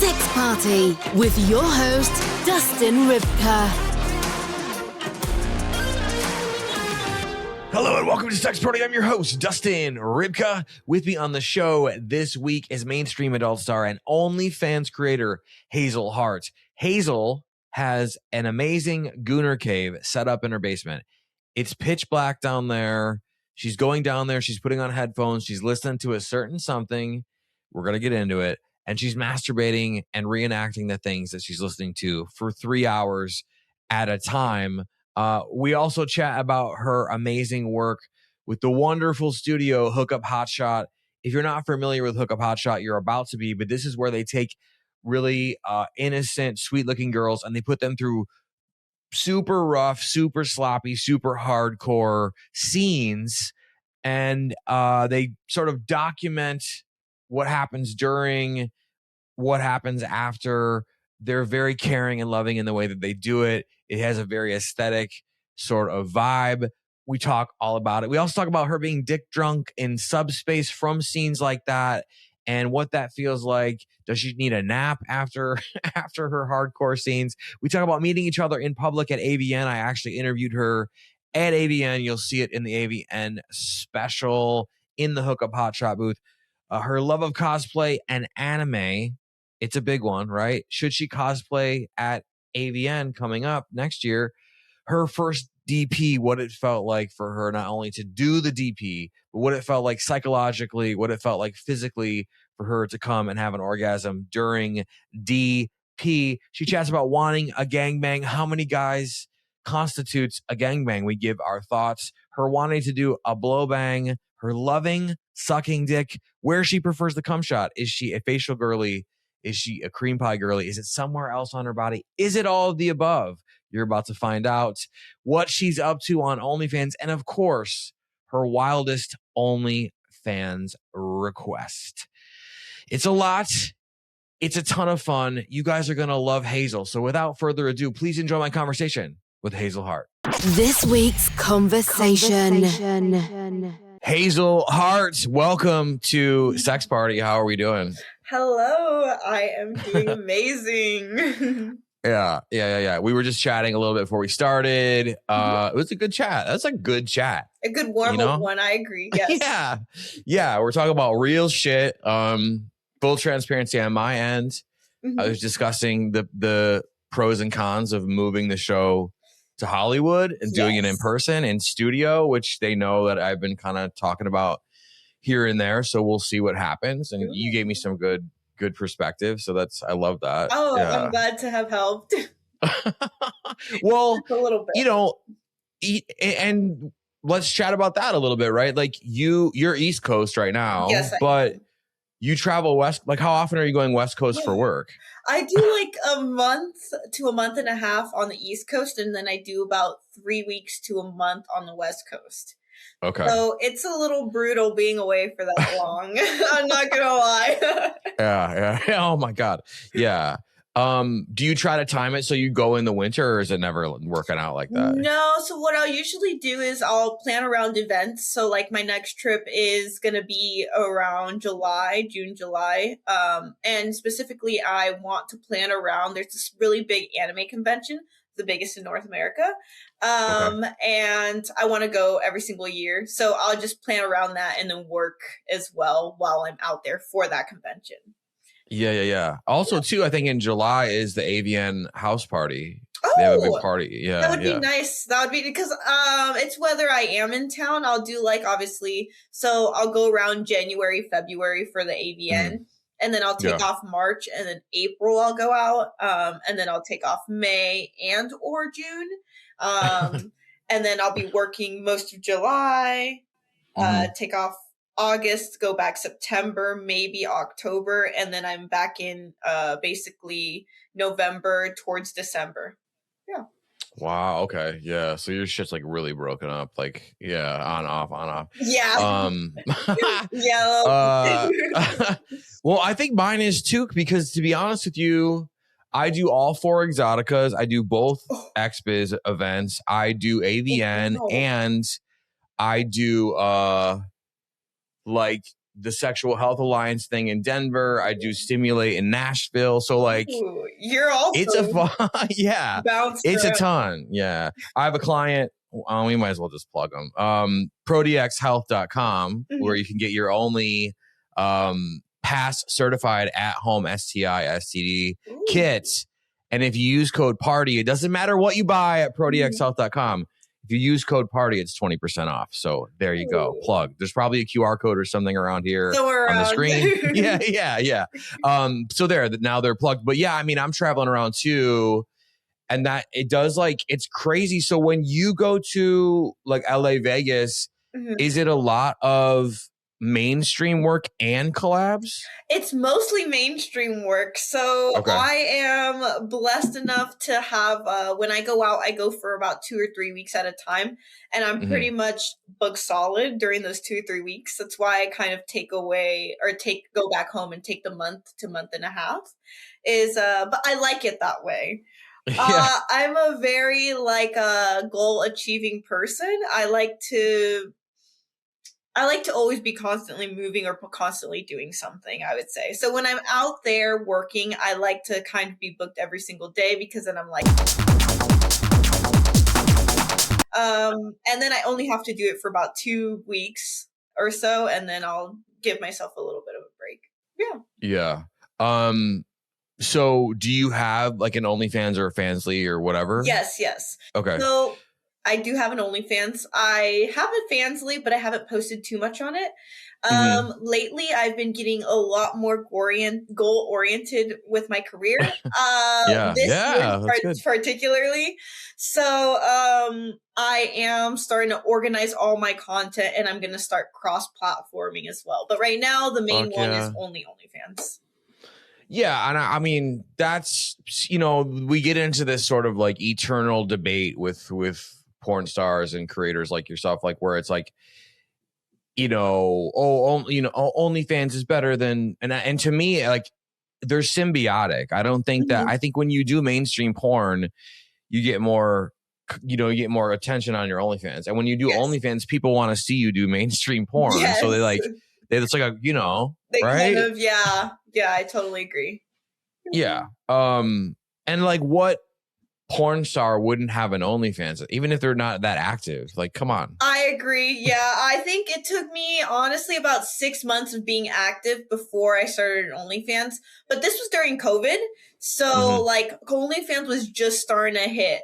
Sex Party with your host, Dustin Rybka. Hello and welcome to Sex Party. I'm your host, Dustin Rybka. With me on the show this week is mainstream adult star and OnlyFans creator, Hazel Heart. Hazel has an amazing Gooner cave set up in her basement. It's pitch black down there. She's going down there. She's putting on headphones. She's listening to a certain something. We're going to get into it. And she's masturbating and reenacting the things that she's listening to for 3 hours at a time. We also chat about her amazing work with the wonderful studio Hookup Hotshot. If you're not familiar with Hookup Hotshot, you're about to be, but this is where they take really innocent, sweet-looking girls and they put them through super rough, super sloppy, super hardcore scenes, and they sort of document what happens during, what happens after. They're very caring and loving in the way that they do it. It has a very aesthetic sort of vibe. We talk all about it. We also talk about her being dick drunk in subspace from scenes like that and what that feels like. Does she need a nap after her hardcore scenes? We talk about meeting each other in public at AVN. I actually interviewed her at AVN. You'll see it in the AVN special in the Hookup Hotshot booth. Her love of cosplay and anime. It's a big one, right? Should she cosplay at AVN coming up next year? Her first DP, what it felt like for her, not only to do the DP, but what it felt like psychologically, what it felt like physically for her to come and have an orgasm during DP. She chats about wanting a gangbang, how many guys constitutes a gangbang. We give our thoughts. Her wanting to do a blow bang, her loving sucking dick, where she prefers the cum shot. Is she a facial girly? Is she a cream pie girly? Is it somewhere else on her body? Is it all of the above? You're about to find out what she's up to on OnlyFans. And of course, her wildest OnlyFans request. It's a lot. It's a ton of fun. You guys are going to love Hazel. So without further ado, please enjoy my conversation with Hazel Heart. This week's conversation. Hazel Heart, welcome to Sex Party. How are we doing? Hello, I am doing amazing. Yeah. We were just chatting a little bit before we started. It was a good chat. That's a good chat. A good warm-up one, I agree. Yes. Yeah. We're talking about real shit. Full transparency on my end. Mm-hmm. I was discussing the pros and cons of moving the show to Hollywood and doing it in person in studio, which they know that I've been kind of talking about here and there. So we'll see what happens. And you gave me some good perspective. So I love that. Oh, yeah. I'm glad to have helped. Well, a little bit. And let's chat about that a little bit, right? Like you're East Coast right now, yes, but you travel West. Like how often are you going West Coast for work? I do like a month to a month and a half on the East Coast. And then I do about 3 weeks to a month on the West Coast. Okay. So it's a little brutal being away for that long. I'm not going to lie. Yeah. Oh my God. Yeah. Do you try to time it so you go in the winter, or is it never working out like that? No. So what I'll usually do is I'll plan around events. So like my next trip is going to be around June, July. And specifically I want to plan around, there's this really big anime convention, the biggest in North America. And I want to go every single year. So I'll just plan around that and then work as well while I'm out there for that convention. Yeah. Also, too, I think in July is the AVN house party. Oh, they have a big party. Yeah, that would be nice. That would be because it's whether I am in town. I'll do obviously. So I'll go around January, February for the AVN, and then I'll take off March, and then April I'll go out, and then I'll take off May and or June, and then I'll be working most of July. Take off August, go back September, maybe October, and then I'm back in basically November towards December. Yeah. Wow. Okay. Yeah. So your shit's like really broken up. Like, on off. Yeah. Well, I think mine is too, because to be honest with you, I do all 4 Exoticas. I do both XBiz events. I do AVN and I do like the Sexual Health Alliance thing in Denver. I do Stimulate in Nashville. So like, Ooh, you're also it's a fun, yeah, it's a ton. Yeah. I have a client. We might as well just plug them. ProDXHealth.com, where you can get your only pass certified at home STI STD kits. And if you use code PARTY, it doesn't matter what you buy at ProDXHealth.com. If you use code PARTY, it's 20% off. So there you go. Plug. There's probably a QR code or something around here on the screen. Yeah. So there, now they're plugged. But yeah, I mean, I'm traveling around too. And that it does like, it's crazy. So when you go to like LA, Vegas, is it a lot of mainstream work and collabs? It's mostly mainstream work. So I am blessed enough to have, when I go out, I go for about 2 or 3 weeks at a time. And I'm pretty much booked solid during those 2 or 3 weeks. That's why I kind of go back home and take the month to month and a half but I like it that way. I'm a very goal achieving person. I like to always be constantly moving or constantly doing something, I would say. So when I'm out there working, I like to kind of be booked every single day because then I'm like, and then I only have to do it for about 2 weeks or so. And then I'll give myself a little bit of a break. Yeah. So do you have like an OnlyFans or a Fansly or whatever? Yes. Okay. So I do have an OnlyFans. I have a Fansly, but I haven't posted too much on it. Lately, I've been getting a lot more goal-oriented with my career. This year particularly. So I am starting to organize all my content, and I'm going to start cross-platforming as well. But right now, the main one is only OnlyFans. Yeah, and I mean, that's, we get into this sort of like eternal debate with porn stars and creators like yourself, like where it's like, OnlyFans is better than, and to me, like, they're symbiotic. I don't think that, I think when you do mainstream porn, you get more, you get more attention on your OnlyFans. And when you do OnlyFans, people want to see you do mainstream porn. So it's like they right? Kind of, yeah, I totally agree. Yeah. And like, what porn star wouldn't have an OnlyFans, even if they're not that active? Like, come on. I agree. Yeah, I think it took me honestly about 6 months of being active before I started an OnlyFans. But this was during COVID, so like OnlyFans was just starting to hit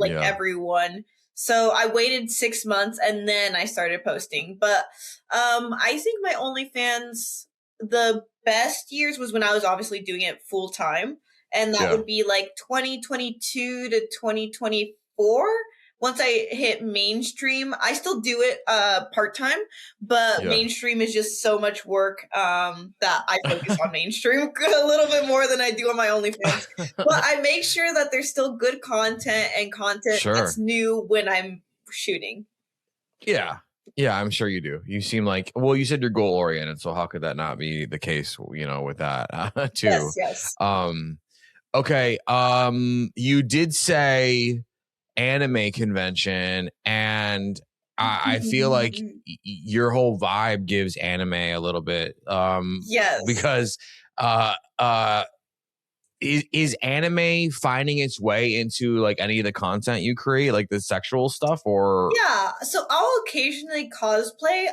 everyone. So I waited 6 months and then I started posting. But I think my OnlyFans, the best years was when I was obviously doing it full time. And that would be like 2022 to 2024. Once I hit mainstream, I still do it part-time, but mainstream is just so much work that I focus on mainstream a little bit more than I do on my OnlyFans. But I make sure that there's still good content and content that's new when I'm shooting. Yeah, I'm sure you do. You seem like, well, you said you're goal-oriented, so how could that not be the case, with that too? Yes. Okay. You did say anime convention, and I feel like your whole vibe gives anime a little bit. Because is anime finding its way into like any of the content you create, like the sexual stuff, or? Yeah. So I'll occasionally cosplay.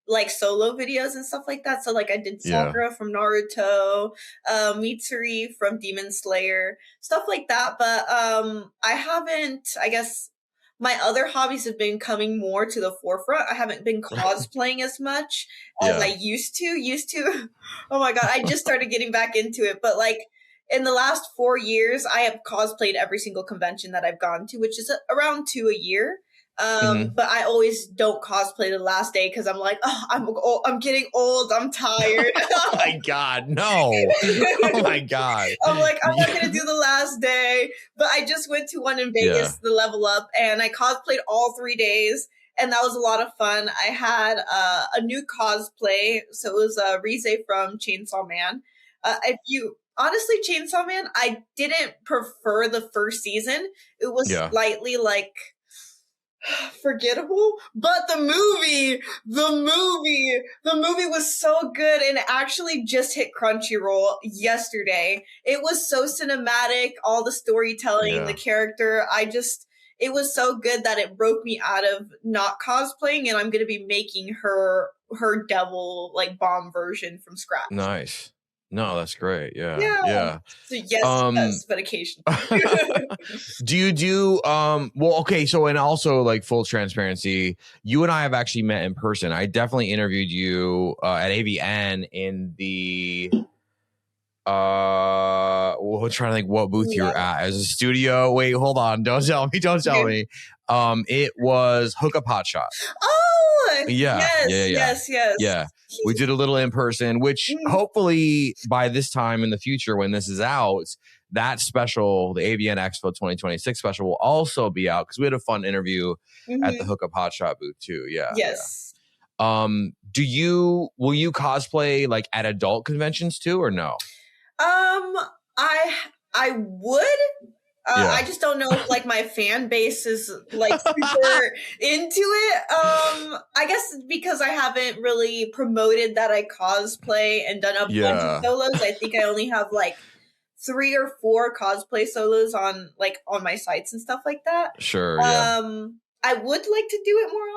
Like solo videos and stuff like that. So like I did Sakura from Naruto, Mitsuri from Demon Slayer, stuff like that. But I haven't, I guess my other hobbies have been coming more to the forefront. I haven't been cosplaying as much as I used to. Oh my God. I just started getting back into it. But like in the last 4 years, I have cosplayed every single convention that I've gone to, which is around 2 a year. But I always don't cosplay the last day because I'm like, I'm getting old, I'm tired. Oh my God, no. Oh my God. I'm like, I'm not gonna do the last day. But I just went to one in Vegas, the Level Up, and I cosplayed all 3 days, and that was a lot of fun. I had a new cosplay, so it was Rize from Chainsaw Man. Honestly, Chainsaw Man, I didn't prefer the first season. It was slightly like, forgettable, but the movie was so good, and it actually just hit Crunchyroll yesterday. It was so cinematic, all the storytelling, the character. It was so good that it broke me out of not cosplaying, and I'm going to be making her devil like bomb version from scratch. Nice. No, that's great. Yeah. So yes, but occasionally. Do you do well, okay, so and also like full transparency, you and I have actually met in person. I definitely interviewed you at AVN in the we're trying to think what booth you were at as a studio. Wait, hold on. Don't tell me. It was Hookup Hotshot. Oh, yes. Yeah. We did a little in person, which hopefully by this time in the future, when this is out, that special, the AVN Expo 2026 special, will also be out because we had a fun interview at the Hookup Hotshot booth too. Yeah. Yes. Yeah. Will you cosplay like at adult conventions too, or no? I would. I just don't know if like my fan base is like super into it. I guess because I haven't really promoted that I cosplay and done a bunch of solos. I think I only have like 3 or 4 cosplay solos on my sites and stuff like that. Sure. Yeah. I would like to do it more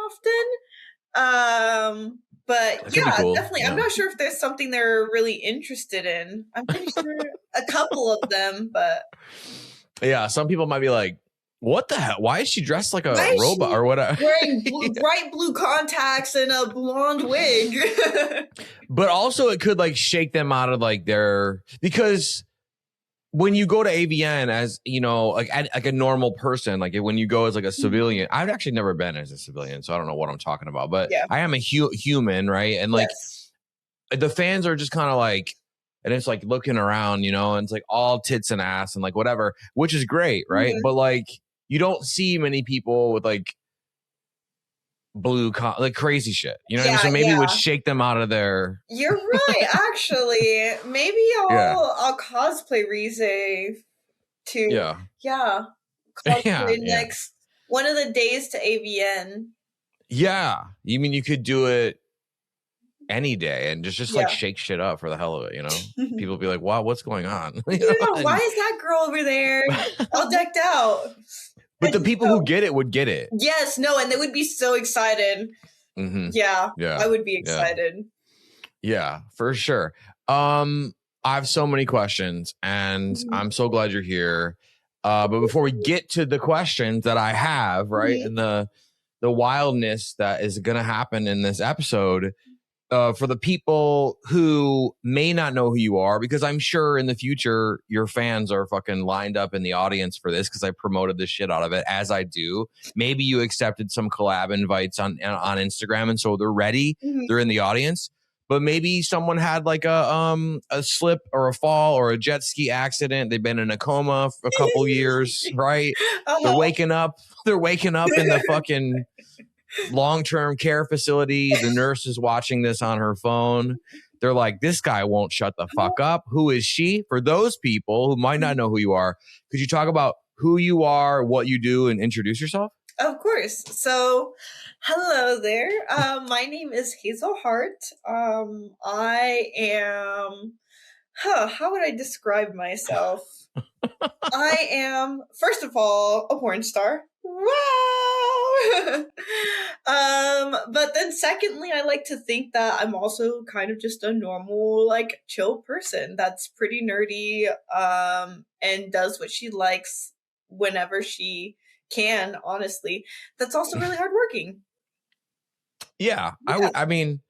often. But cool. Definitely. Yeah. I'm not sure if there's something they're really interested in. I'm pretty sure a couple of them, but yeah, some people might be like, what the hell? Why is she dressed like a robot or whatever? Wearing bright blue contacts and a blonde wig. But also it could like shake them out of like because when you go to AVN as, you know, like a normal person, like when you go as like a civilian, I've actually never been as a civilian, so I don't know what I'm talking about, but I am a human, right? And like the fans are just kind of like, and it's like looking around, you know, and it's like all tits and ass and like whatever, which is great, right? But like you don't see many people with like like crazy shit, you know what I mean? So maybe it would shake them out of their. You're right, actually. Maybe I'll cosplay Rize too. Cosplay next one of the days to AVN. Yeah, you mean you could do it any day and just like shake shit up for the hell of it, you know? People be like, wow, what's going on? Why is that girl over there all decked out? But the people who get it would get it. Yes, no, and they would be so excited. Yeah, I would be excited. Yeah, for sure. I have so many questions, and I'm so glad you're here. But before we get to the questions that I have, right, and the wildness that is going to happen in this episode, for the people who may not know who you are, because I'm sure in the future your fans are fucking lined up in the audience for this because I promoted the shit out of it, as I do. Maybe you accepted some collab invites on Instagram, and so they're ready. They're in the audience. But maybe someone had like a slip or a fall or a jet ski accident. They've been in a coma for a couple years, right? They're waking up. They're waking up in the fucking long-term care facility. The nurse is watching this on her phone. They're like, this guy won't shut the fuck up. Who is she? For those people who might not know who you are, could you talk about who you are, what you do, and introduce yourself? Of course. So, hello there. My name is Hazel Heart. I am, how would I describe myself? I am, first of all, a porn star. Wow! But then secondly, I like to think that I'm also kind of just a normal, like, chill person that's pretty nerdy, and does what she likes whenever she can, honestly. That's also really hardworking. Yeah. I mean,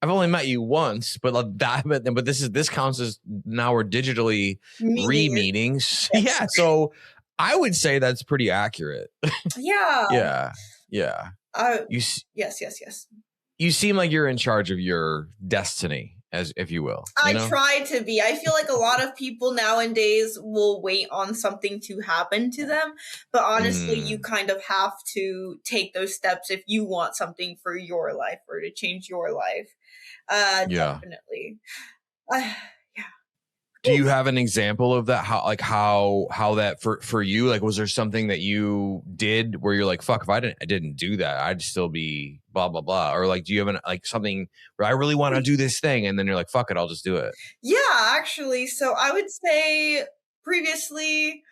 I've only met you once, but this counts as now we're digitally re-meetings. Yes. Yeah. So I would say that's pretty accurate. Yeah. Yeah. Yes. You seem like you're in charge of your destiny, as if you will. I try to be. I feel like a lot of people nowadays will wait on something to happen to them, but honestly, you kind of have to take those steps if you want something for your life or to change your life. Definitely. Do you have an example of that? How that for you, like, was there something that you did where you're like, fuck, if I didn't do that, I'd still be blah, blah, blah. Or like, do you have something where I really want to do this thing? And then you're like, fuck it, I'll just do it. Yeah, actually. So I would say previously,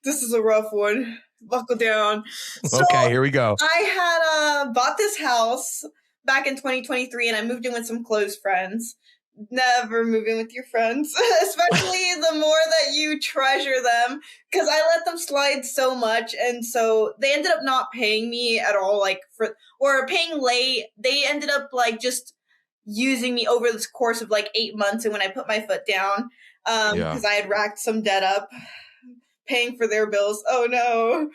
this is a rough one. Buckle down. So Okay, here we go. I had bought this house back in 2023 and I moved in with some close friends. Never move in with your friends, especially the more that you treasure them, because I let them slide so much. And so they ended up not paying me at all, or paying late. They ended up just using me over this course of 8 months. And when I put my foot down, because I had racked some debt up paying for their bills. Oh no.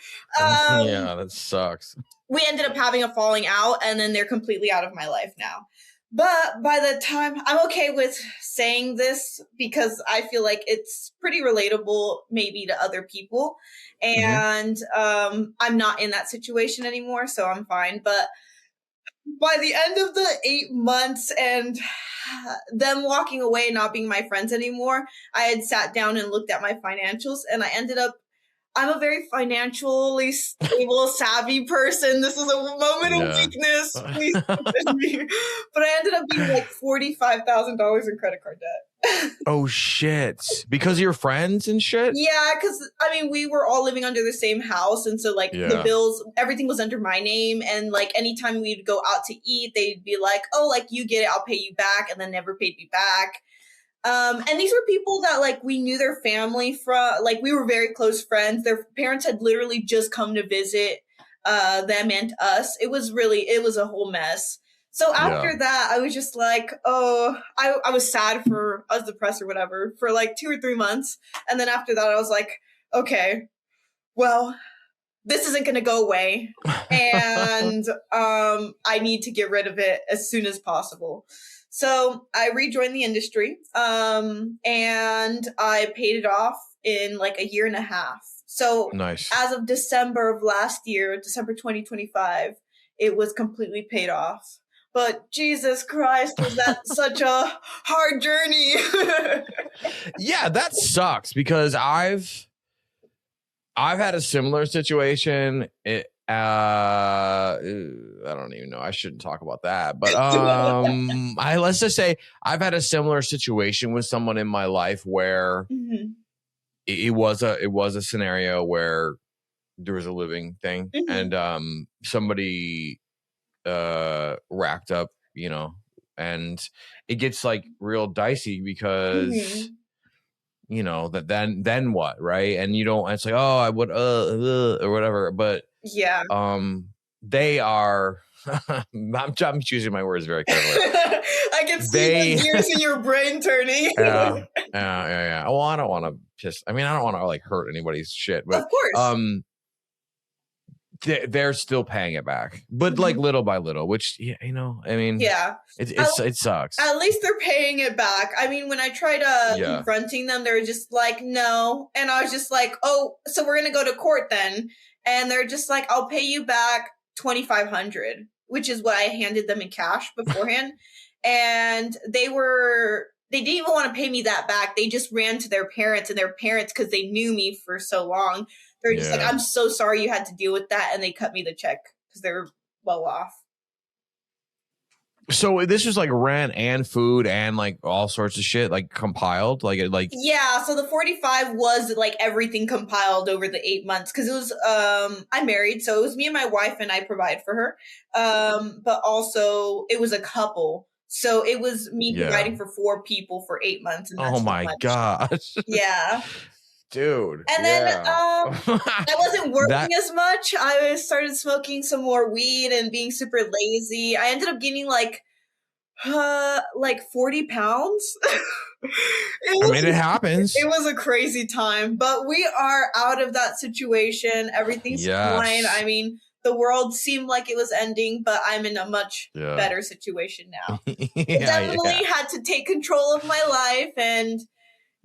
Yeah, that sucks. We ended up having a falling out, and then they're completely out of my life now. But by the time, I'm okay with saying this because I feel like it's pretty relatable maybe to other people. And I'm not in that situation anymore, so I'm fine. But by the end of the 8 months and them walking away and not being my friends anymore, I had sat down and looked at my financials, and I ended up, I'm a very financially stable, savvy person. This is a moment of weakness. Please forgive me. But I ended up being $45,000 in credit card debt. Oh, shit. Because you're friends and shit? Yeah, because, we were all living under the same house. And so, the bills, everything was under my name. And, anytime we'd go out to eat, they'd be like, oh, you get it, I'll pay you back. And then never paid me back. And these were people that we knew their family from, we were very close friends. Their parents had literally just come to visit them and us. It was a whole mess. So after that, I was just I was sad I was depressed or whatever for 2 or 3 months. And then after that, I was like, okay, well, this isn't going to go away. And I need to get rid of it as soon as possible. So I rejoined the industry, and I paid it off in a year and a half. So nice. As of December of last year, December 2025, it was completely paid off. But Jesus Christ, was that such a hard journey? Yeah, that sucks because I've had a similar situation. I don't even know. I shouldn't talk about that. But let's just say I've had a similar situation with someone in my life where it was a scenario where there was a living thing and somebody racked up, and it gets real dicey because that then what, right? And you don't, it's oh, I would or whatever, but yeah, they are I'm choosing my words very carefully. I can see the gears in your brain turning. Yeah. Well, I don't want to I don't want to hurt anybody's shit, but of course, they're still paying it back, but little by little, which yeah, it sucks. At least they're paying it back. When I tried confronting them, they were just no, and I was just oh, so we're gonna go to court then, and they're just I'll pay you back $2,500, which is what I handed them in cash beforehand, and they didn't even want to pay me that back. They just ran to their parents, and their parents, because they knew me for so long, they're just I'm so sorry you had to deal with that. And they cut me the check because they were well off. So this was rent and food and all sorts of shit compiled yeah. So the 45 was everything compiled over the 8 months because it was I'm married, so it was me and my wife and I provide for her. But also it was a couple. So it was me providing for 4 people for 8 months. And oh my gosh. Yeah. Dude. And then I wasn't working as much. I started smoking some more weed and being super lazy. I ended up gaining 40 pounds. It happens. It was a crazy time, but we are out of that situation. Everything's fine. The world seemed like it was ending, but I'm in a much better situation now. Definitely had to take control of my life and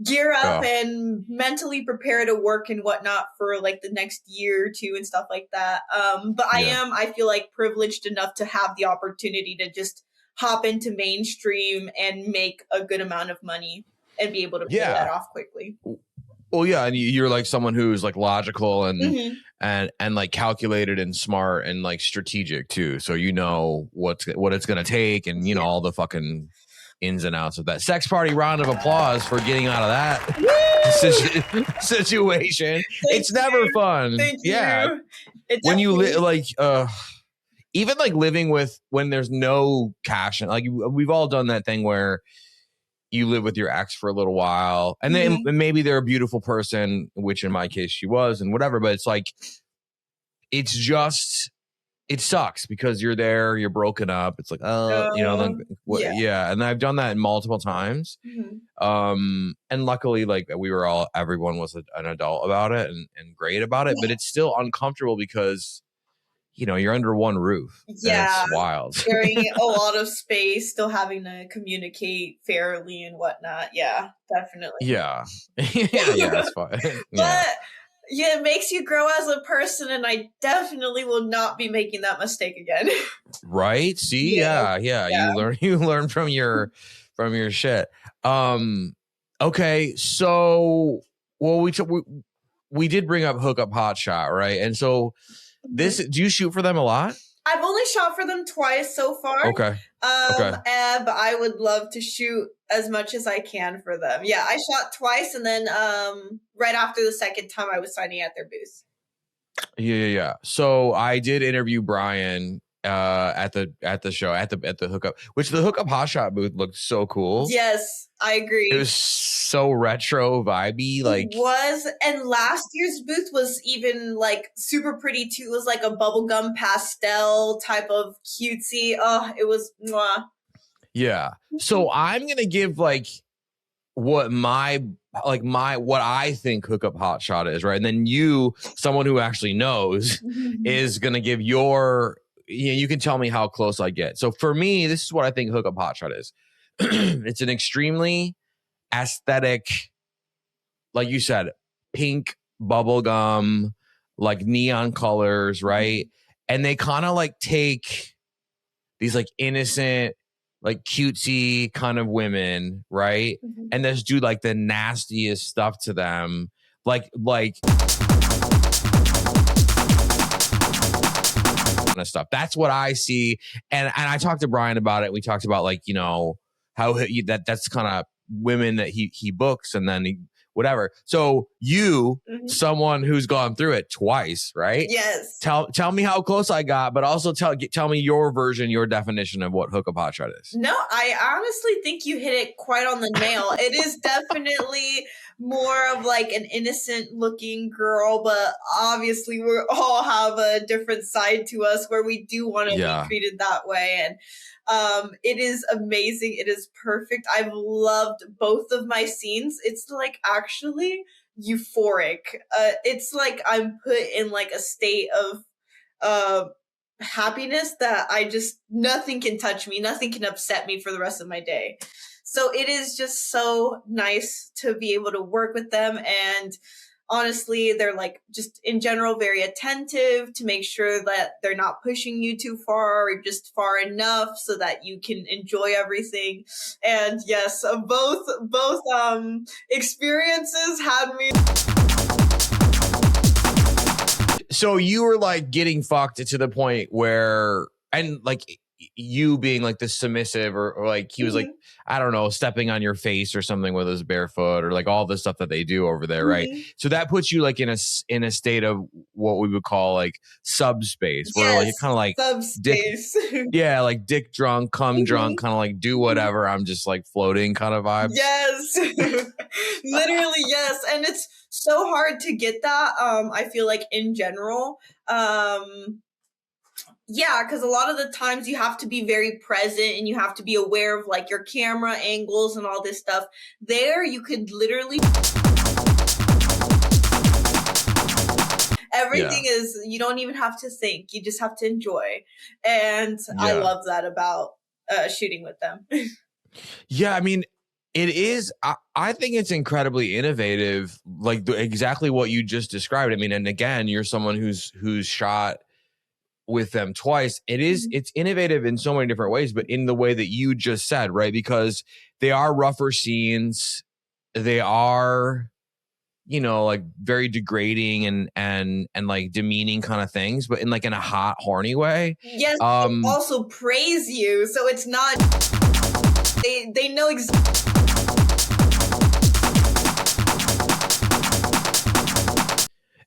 gear up and mentally prepare to work and whatnot for the next year or 2 and stuff like that. But I feel privileged enough to have the opportunity to just hop into mainstream and make a good amount of money. and be able to pay that off quickly. Well, yeah, and you're like someone who's like logical and and like calculated and smart and like strategic too. So you know what it's gonna take, and you know all the fucking ins and outs of that. Sex party round of applause for getting out of that situation. It's never fun. Thank yeah, you. When you even like living with when there's no cash, and like we've all done that thing where you live with your ex for a little while, and then maybe they're a beautiful person, which in my case she was, and whatever. But it's like, it sucks because you're there, you're broken up. It's like, yeah. And I've done that multiple times. And luckily, like everyone was an adult about it and great about it. But it's still uncomfortable because, you know, you're under one roof. Yeah. It's wild. Sharing a lot of space, still having to communicate fairly and whatnot. Yeah, definitely. Yeah. yeah, that's fine. But yeah, it makes you grow as a person, and I definitely will not be making that mistake again. Right? See? Yeah. You learn from your shit. Okay, so we did bring up Hookup Hotshot, right? And so do you shoot for them a lot? I've only shot for them twice so far. Okay. But I would love to shoot as much as I can for them. Yeah, I shot twice, and then right after the second time, I was signing at their booth. Yeah. So I did interview Brian at the show at the Hookup, which the Hookup Hotshot booth looked so cool. Yes, I agree. It was so retro vibey, like it was. And last year's booth was even like super pretty too. It was like a bubblegum pastel type of cutesy. Oh, it was mwah. Yeah. So I'm gonna give like what I think Hookup Hotshot is, right? And then you, someone who actually knows, is gonna give your. You can tell me how close I get. So for me, this is what I think Hookup Hotshot is. It's an extremely aesthetic, like you said, pink bubblegum, like neon colors, right? And they kind of like take these like innocent, like cutesy kind of women, right? And just do like the nastiest stuff to them. Like kind of stuff. That's what I see. And I talked to Brian about it. We talked about like, you know, how that's kind of women that he books, and then whatever. So someone who's gone through it twice, right? Yes. Tell me how close I got, but also tell me your version, your definition of what Hookup Hotshot is. No, I honestly think you hit it quite on the nail. It is definitely more of like an innocent looking girl, but obviously we all have a different side to us where we do want to be treated that way. And it is amazing. It is perfect. I've loved both of my scenes. It's like actually euphoric. It's like I'm put in like a state of happiness that nothing can touch me. Nothing can upset me for the rest of my day. So it is just so nice to be able to work with them. And honestly, they're like just in general very attentive to make sure that they're not pushing you too far or just far enough so that you can enjoy everything. And yes, both experiences had me. So you were like getting fucked to the point where, and like you being like the submissive or like he was like, I don't know, stepping on your face or something with his barefoot or like all the stuff that they do over there, right? So that puts you like in a state of what we would call like subspace, where like you're kind of like subspace. Like dick drunk, cum drunk, kind of like do whatever. I'm just like floating kind of vibes. Yes, literally yes, and it's so hard to get that. I feel like in general. Yeah, because a lot of the times you have to be very present and you have to be aware of like your camera angles and all this stuff. There, you could literally everything is, you don't even have to think. You just have to enjoy. And I love that about shooting with them. Yeah, I mean, it is. I think it's incredibly innovative, like exactly what you just described. I mean, and again, you're someone who's shot with them twice. It's innovative in so many different ways, but in the way that you just said, right? Because they are rougher scenes. they are, you know, like very degrading and like demeaning kind of things, but in like in a hot, horny way. Yes, they also praise you, so it's not. They know exactly.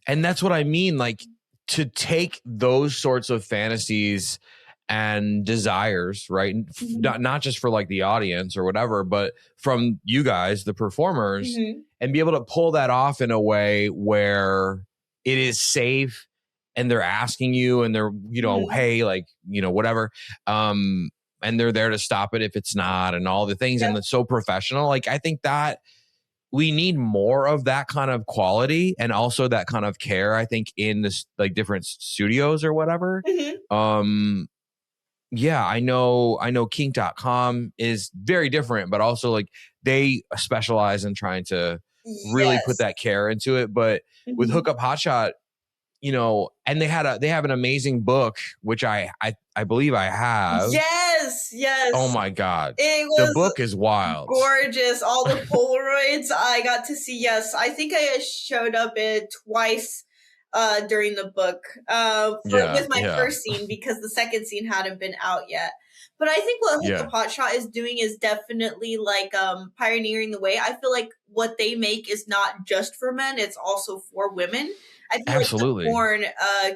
And that's what I mean, like to take those sorts of fantasies and desires, right? Not just for like the audience or whatever, but from you guys, the performers, and be able to pull that off in a way where it is safe and they're asking you and they're, you know, hey, like, you know, whatever. And they're there to stop it if it's not, and all the things. And it's so professional. Like, I think that we need more of that kind of quality and also that kind of care, I think, in this like different studios or whatever. Yeah, I know kink.com is very different, but also like they specialize in trying to really put that care into it. But with Hookup Hotshot, you know, and they have an amazing book, which I believe I have. Yes. Oh my God. The book is wild. Gorgeous. All the Polaroids I got to see. Yes. I think I showed up it twice during the book with my first scene, because the second scene hadn't been out yet. But I think what Hookup Hotshot is doing is definitely like pioneering the way. I feel like what they make is not just for men, it's also for women. I feel like the porn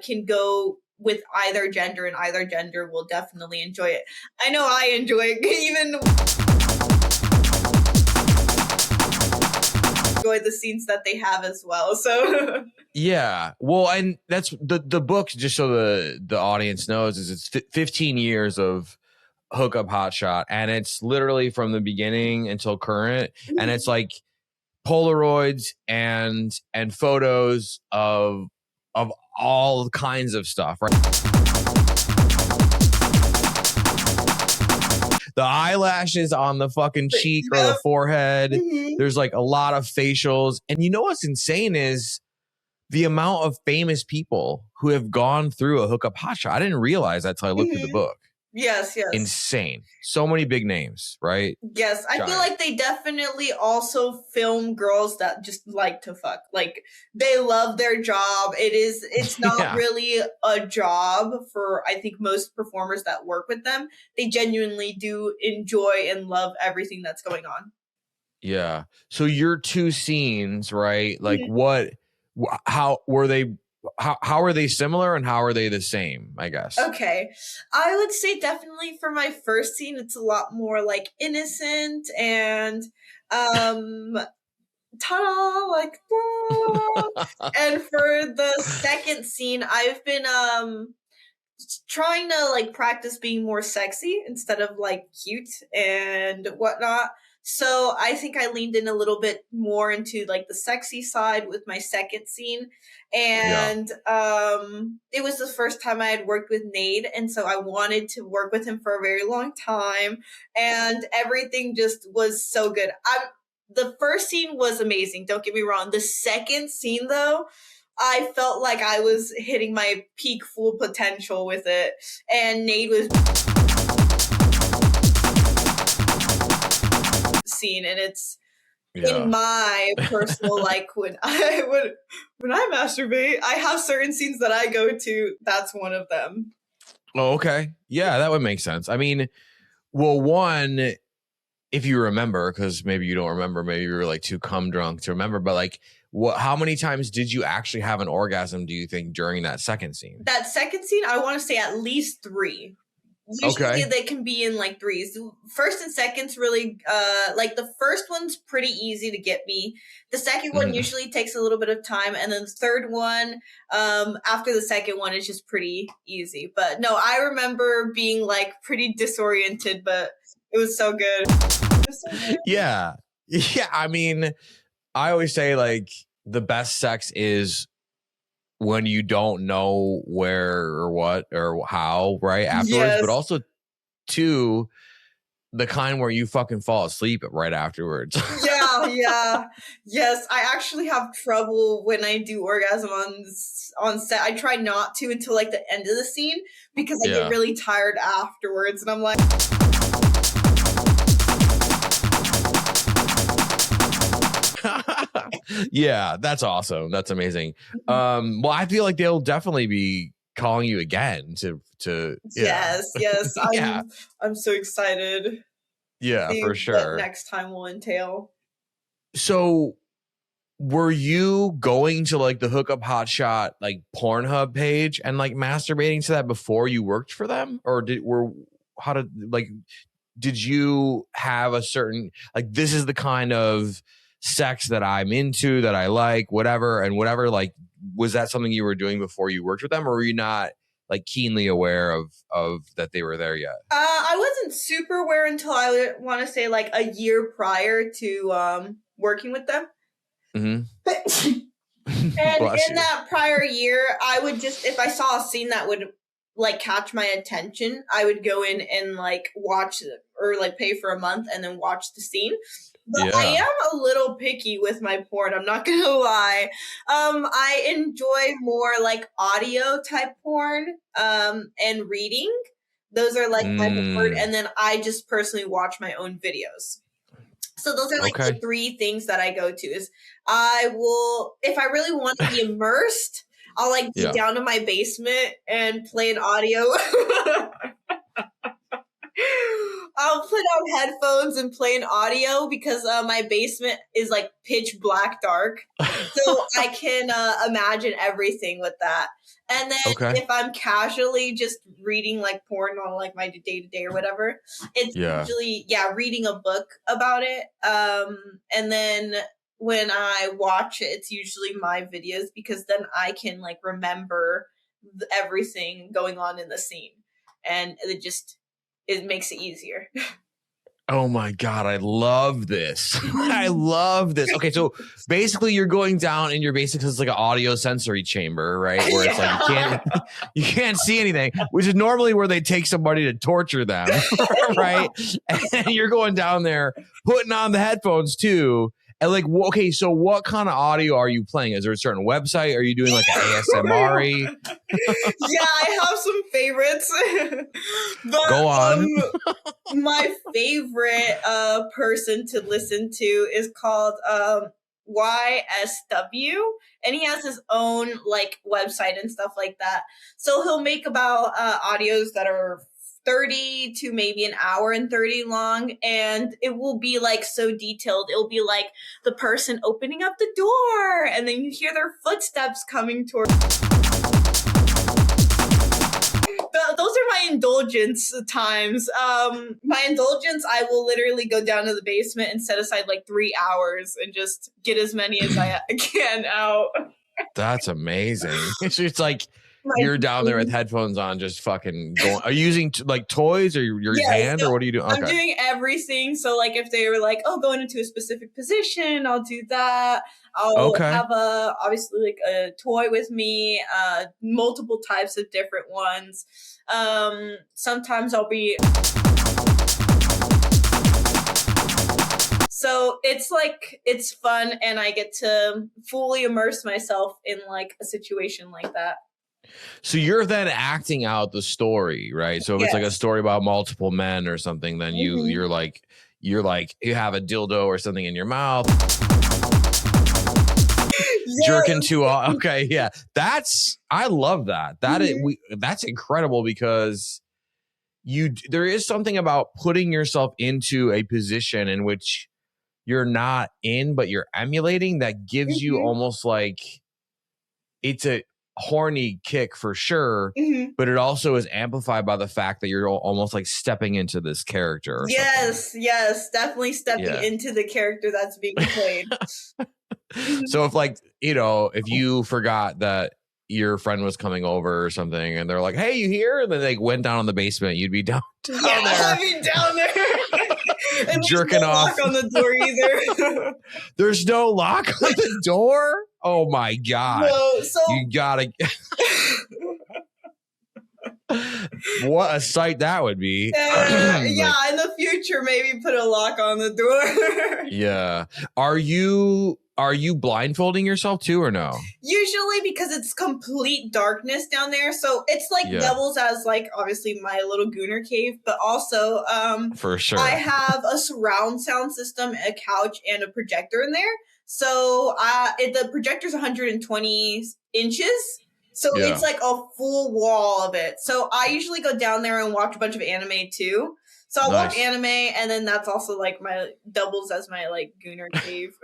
can go with either gender, and either gender will definitely enjoy it. I know I enjoy it, even enjoy the scenes that they have as well. So yeah, well, and that's the book, just so the audience knows, is it's 15 years of Hookup Hotshot, and it's literally from the beginning until current, and it's like Polaroids and photos of all kinds of stuff, right? The eyelashes on the fucking cheek or the forehead. There's like a lot of facials. And you know what's insane is the amount of famous people who have gone through a Hookup Hotshot. I didn't realize that till I looked through the book. Yes. Insane. So many big names, right? Yes. I feel like they definitely also film girls that just like to fuck. Like, they love their job. It's not really a job for, I think, most performers that work with them. They genuinely do enjoy and love everything that's going on. Yeah. So your two scenes, right? Like how were they? How are they similar and how are they the same, I guess? Okay. I would say definitely for my first scene, it's a lot more like innocent and ta-da, like and for the second scene, I've been trying to like practice being more sexy instead of like cute and whatnot. So I think I leaned in a little bit more into like the sexy side with my second scene. And it was the first time I had worked with Nate. And so I wanted to work with him for a very long time. And everything just was so good. The first scene was amazing. Don't get me wrong. The second scene, though, I felt like I was hitting my peak full potential with it. And Nate was scene, and it's in my personal like when I masturbate, I have certain scenes that I go to. That's one of them. Oh, okay. Yeah, that would make sense. I mean, well, one, if you remember, because maybe you don't remember, maybe you were like too cum drunk to remember, but like how many times did you actually have an orgasm, do you think, during that second scene? That second scene, I want to say at least 3. Usually they can be in like 3s. First and second's really like the first one's pretty easy to get me. The second one usually takes a little bit of time, and then the third one after the second one is just pretty easy. But no, I remember being like pretty disoriented, but it was so good. Yeah. I mean, I always say like the best sex is when you don't know where or what or how, right, afterwards, but also, 2, the kind where you fucking fall asleep right afterwards. Yeah. Yes, I actually have trouble when I do orgasm on set. I try not to until like the end of the scene because I get really tired afterwards, and I'm like... Yeah, that's awesome. That's amazing. Well, I feel like they'll definitely be calling you again to Yes. yeah. I'm so excited to Yeah, see for what sure. next time will entail. So were you going to like the Hookup Hotshot like Pornhub page and like masturbating to that before you worked for them? Or did you have a certain, like, this is the kind of sex that I'm into, that I like, whatever, like, was that something you were doing before you worked with them, or were you not like keenly aware of that they were there yet? I wasn't super aware until I would want to say like a year prior to working with them. Mm-hmm. And in that prior year, I would just, if I saw a scene that would like catch my attention, I would go in and like watch it, or like pay for a month and then watch the scene. But I am a little picky with my porn, I'm not gonna lie. I enjoy more like audio type porn, and reading. Those are like my preferred, and then I just personally watch my own videos. So those are like the three things that I go to. Is I will, if I really want to be immersed, I'll like get down to my basement and play an audio. I'll put on headphones and play an audio because my basement is like pitch black dark. So I can imagine everything with that. And then if I'm casually just reading like porn on like my day-to-day or whatever, it's usually, reading a book about it. And then when I watch it, it's usually my videos because then I can like remember everything going on in the scene. And it makes it easier. Oh my God, I love this. I love this. Okay, so basically you're going down in your basics, it's like an audio sensory chamber, right? Where it's like you can't see anything, which is normally where they take somebody to torture them, right? And you're going down there, putting on the headphones too. And like, okay, so what kind of audio are you playing? Is there a certain website? Are you doing like an ASMR-y? Yeah, I have some favorites. But, go on. My favorite person to listen to is called YSW, and he has his own like website and stuff like that. So he'll make about audios that are 30 to maybe an hour and 30 long, and it will be like so detailed. It'll be like the person opening up the door, and then you hear their footsteps coming towards. Those are my indulgence times. My indulgence, I will literally go down to the basement and set aside like 3 hours and just get as many as I can out. That's amazing. It's like you're down there with headphones on, just fucking going. Are you using like toys or your hand, or what are you doing? I'm doing everything. So like if they were like, oh, going into a specific position, I'll do that. I'll have obviously like a toy with me, multiple types of different ones. Sometimes I'll be. So it's like, it's fun, and I get to fully immerse myself in like a situation like that. So you're then acting out the story, right? So if it's like a story about multiple men or something, then you're like you have a dildo or something in your mouth. Jerking to I love that. That's incredible, because there is something about putting yourself into a position in which you're not in, but you're emulating, that gives you almost like, it's a horny kick for sure, but it also is amplified by the fact that you're almost like stepping into this character. Yes, definitely stepping into the character that's being played. So if like, if you forgot that your friend was coming over or something, and they're like, hey, you here? And then they went down in the basement, you'd be down there. I'd be down there. And jerking off. Lock on the door either. There's no lock on the door? Oh my God. No, so you gotta. What a sight that would be. In the future, maybe put a lock on the door. Yeah. Are you blindfolding yourself too, or no? Usually, because it's complete darkness down there. So it's like doubles as like obviously my little Gooner cave, but also for sure, I have a surround sound system, a couch, and a projector in there. So the projector's 120 inches. So it's like a full wall of it. So I usually go down there and watch a bunch of anime too. So I'll watch anime, and then that's also like my doubles as my like Gooner cave.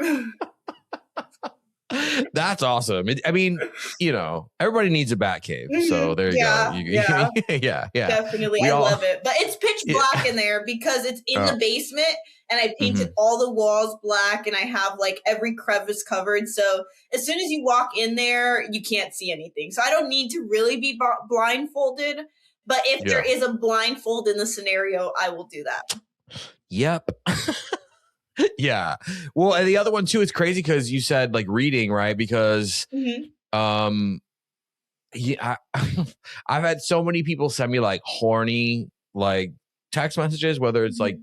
That's awesome. I mean, you know, everybody needs a bat cave. So there you go. Yeah. Definitely. I love it. But it's pitch black in there because it's in the basement, and I painted all the walls black, and I have like every crevice covered. So as soon as you walk in there, you can't see anything. So I don't need to really be blindfolded. But if there is a blindfold in the scenario, I will do that. Yep. Yeah. Well, and the other one too, it's crazy because you said like reading, right? Because I've had so many people send me like horny like text messages, whether it's like,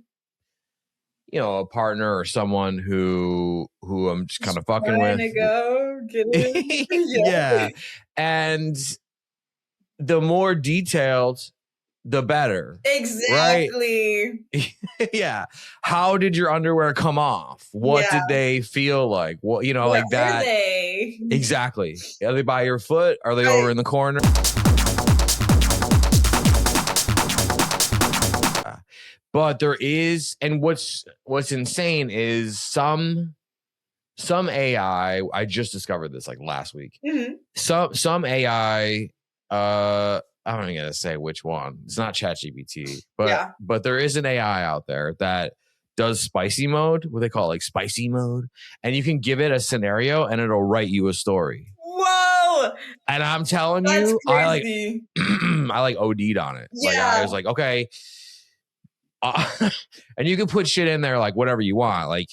you know, a partner or someone who I'm just kind of fucking with. To go get it. Yeah. And the more detailed, the better. Exactly. Right? Yeah. How did your underwear come off? What did they feel like? What, you know, Where like that. Are they? Exactly. Are they by your foot? Are they over in the corner? But there is, and what's insane is some AI, I just discovered this like last week. Some AI, I don't even gonna say which one. It's not ChatGPT, but there is an AI out there that does spicy mode, what they call it, like spicy mode, and you can give it a scenario and it'll write you a story. Whoa! And I'm telling you, crazy. I like OD'd on it. Yeah. Like I was like, okay, and you can put shit in there like whatever you want, like.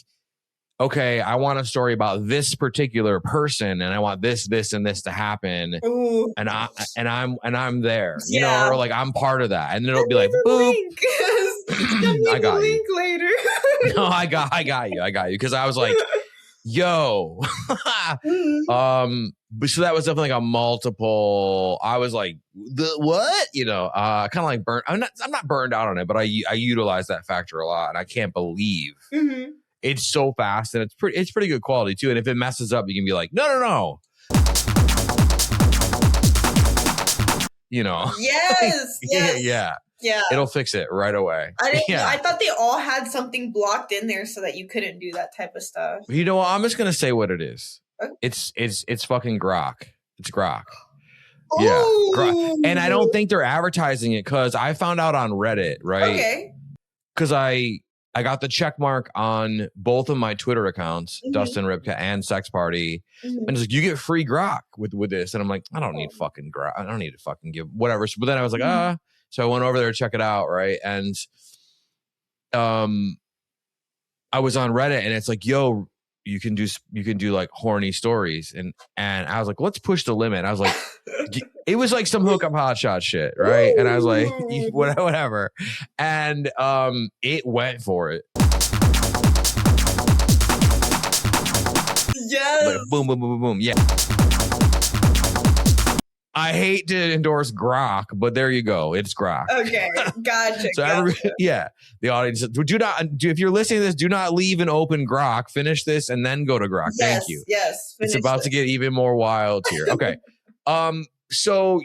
Okay, I want a story about this particular person, and I want this, and this to happen. Ooh. And I'm there, you know, or like I'm part of that, and it'll be like, boop. I got you. Later. No, I got you, because I was like, yo, so that was definitely like a multiple. I was like, the what, you know, kind of like burnt. I'm not burned out on it, but I utilize that factor a lot, and I can't believe. It's so fast, and it's pretty good quality too. And if it messes up, you can be like, no. You know. Yes. Yeah. It'll fix it right away. I thought they all had something blocked in there so that you couldn't do that type of stuff. You know what? I'm just gonna say what it is. Okay. It's fucking Grok. It's Grok. Ooh. Yeah. Grok. And I don't think they're advertising it because I found out on Reddit, right? Okay. Because I got the check mark on both of my Twitter accounts, Dustin, Rybka, and Sex Party. And it's like, you get free Grok with this. And I'm like, I don't need fucking Grok. I don't need to fucking give whatever. But then I was like, So I went over there to check it out, right? And I was on Reddit, and it's like, yo, you can do like horny stories. And I was like, let's push the limit. I was like, it was like some Hookup Hotshot shit, right? And I was like, whatever. And it went for it. Yes. Like, boom, boom, boom, boom, boom. Yeah. I hate to endorse Grok, but there you go. It's Grok. Okay, gotcha. So the audience, if you're listening to this, do not leave an open Grok. Finish this and then go to Grok. Thank you. Yes. It's about to get even more wild here. Okay. So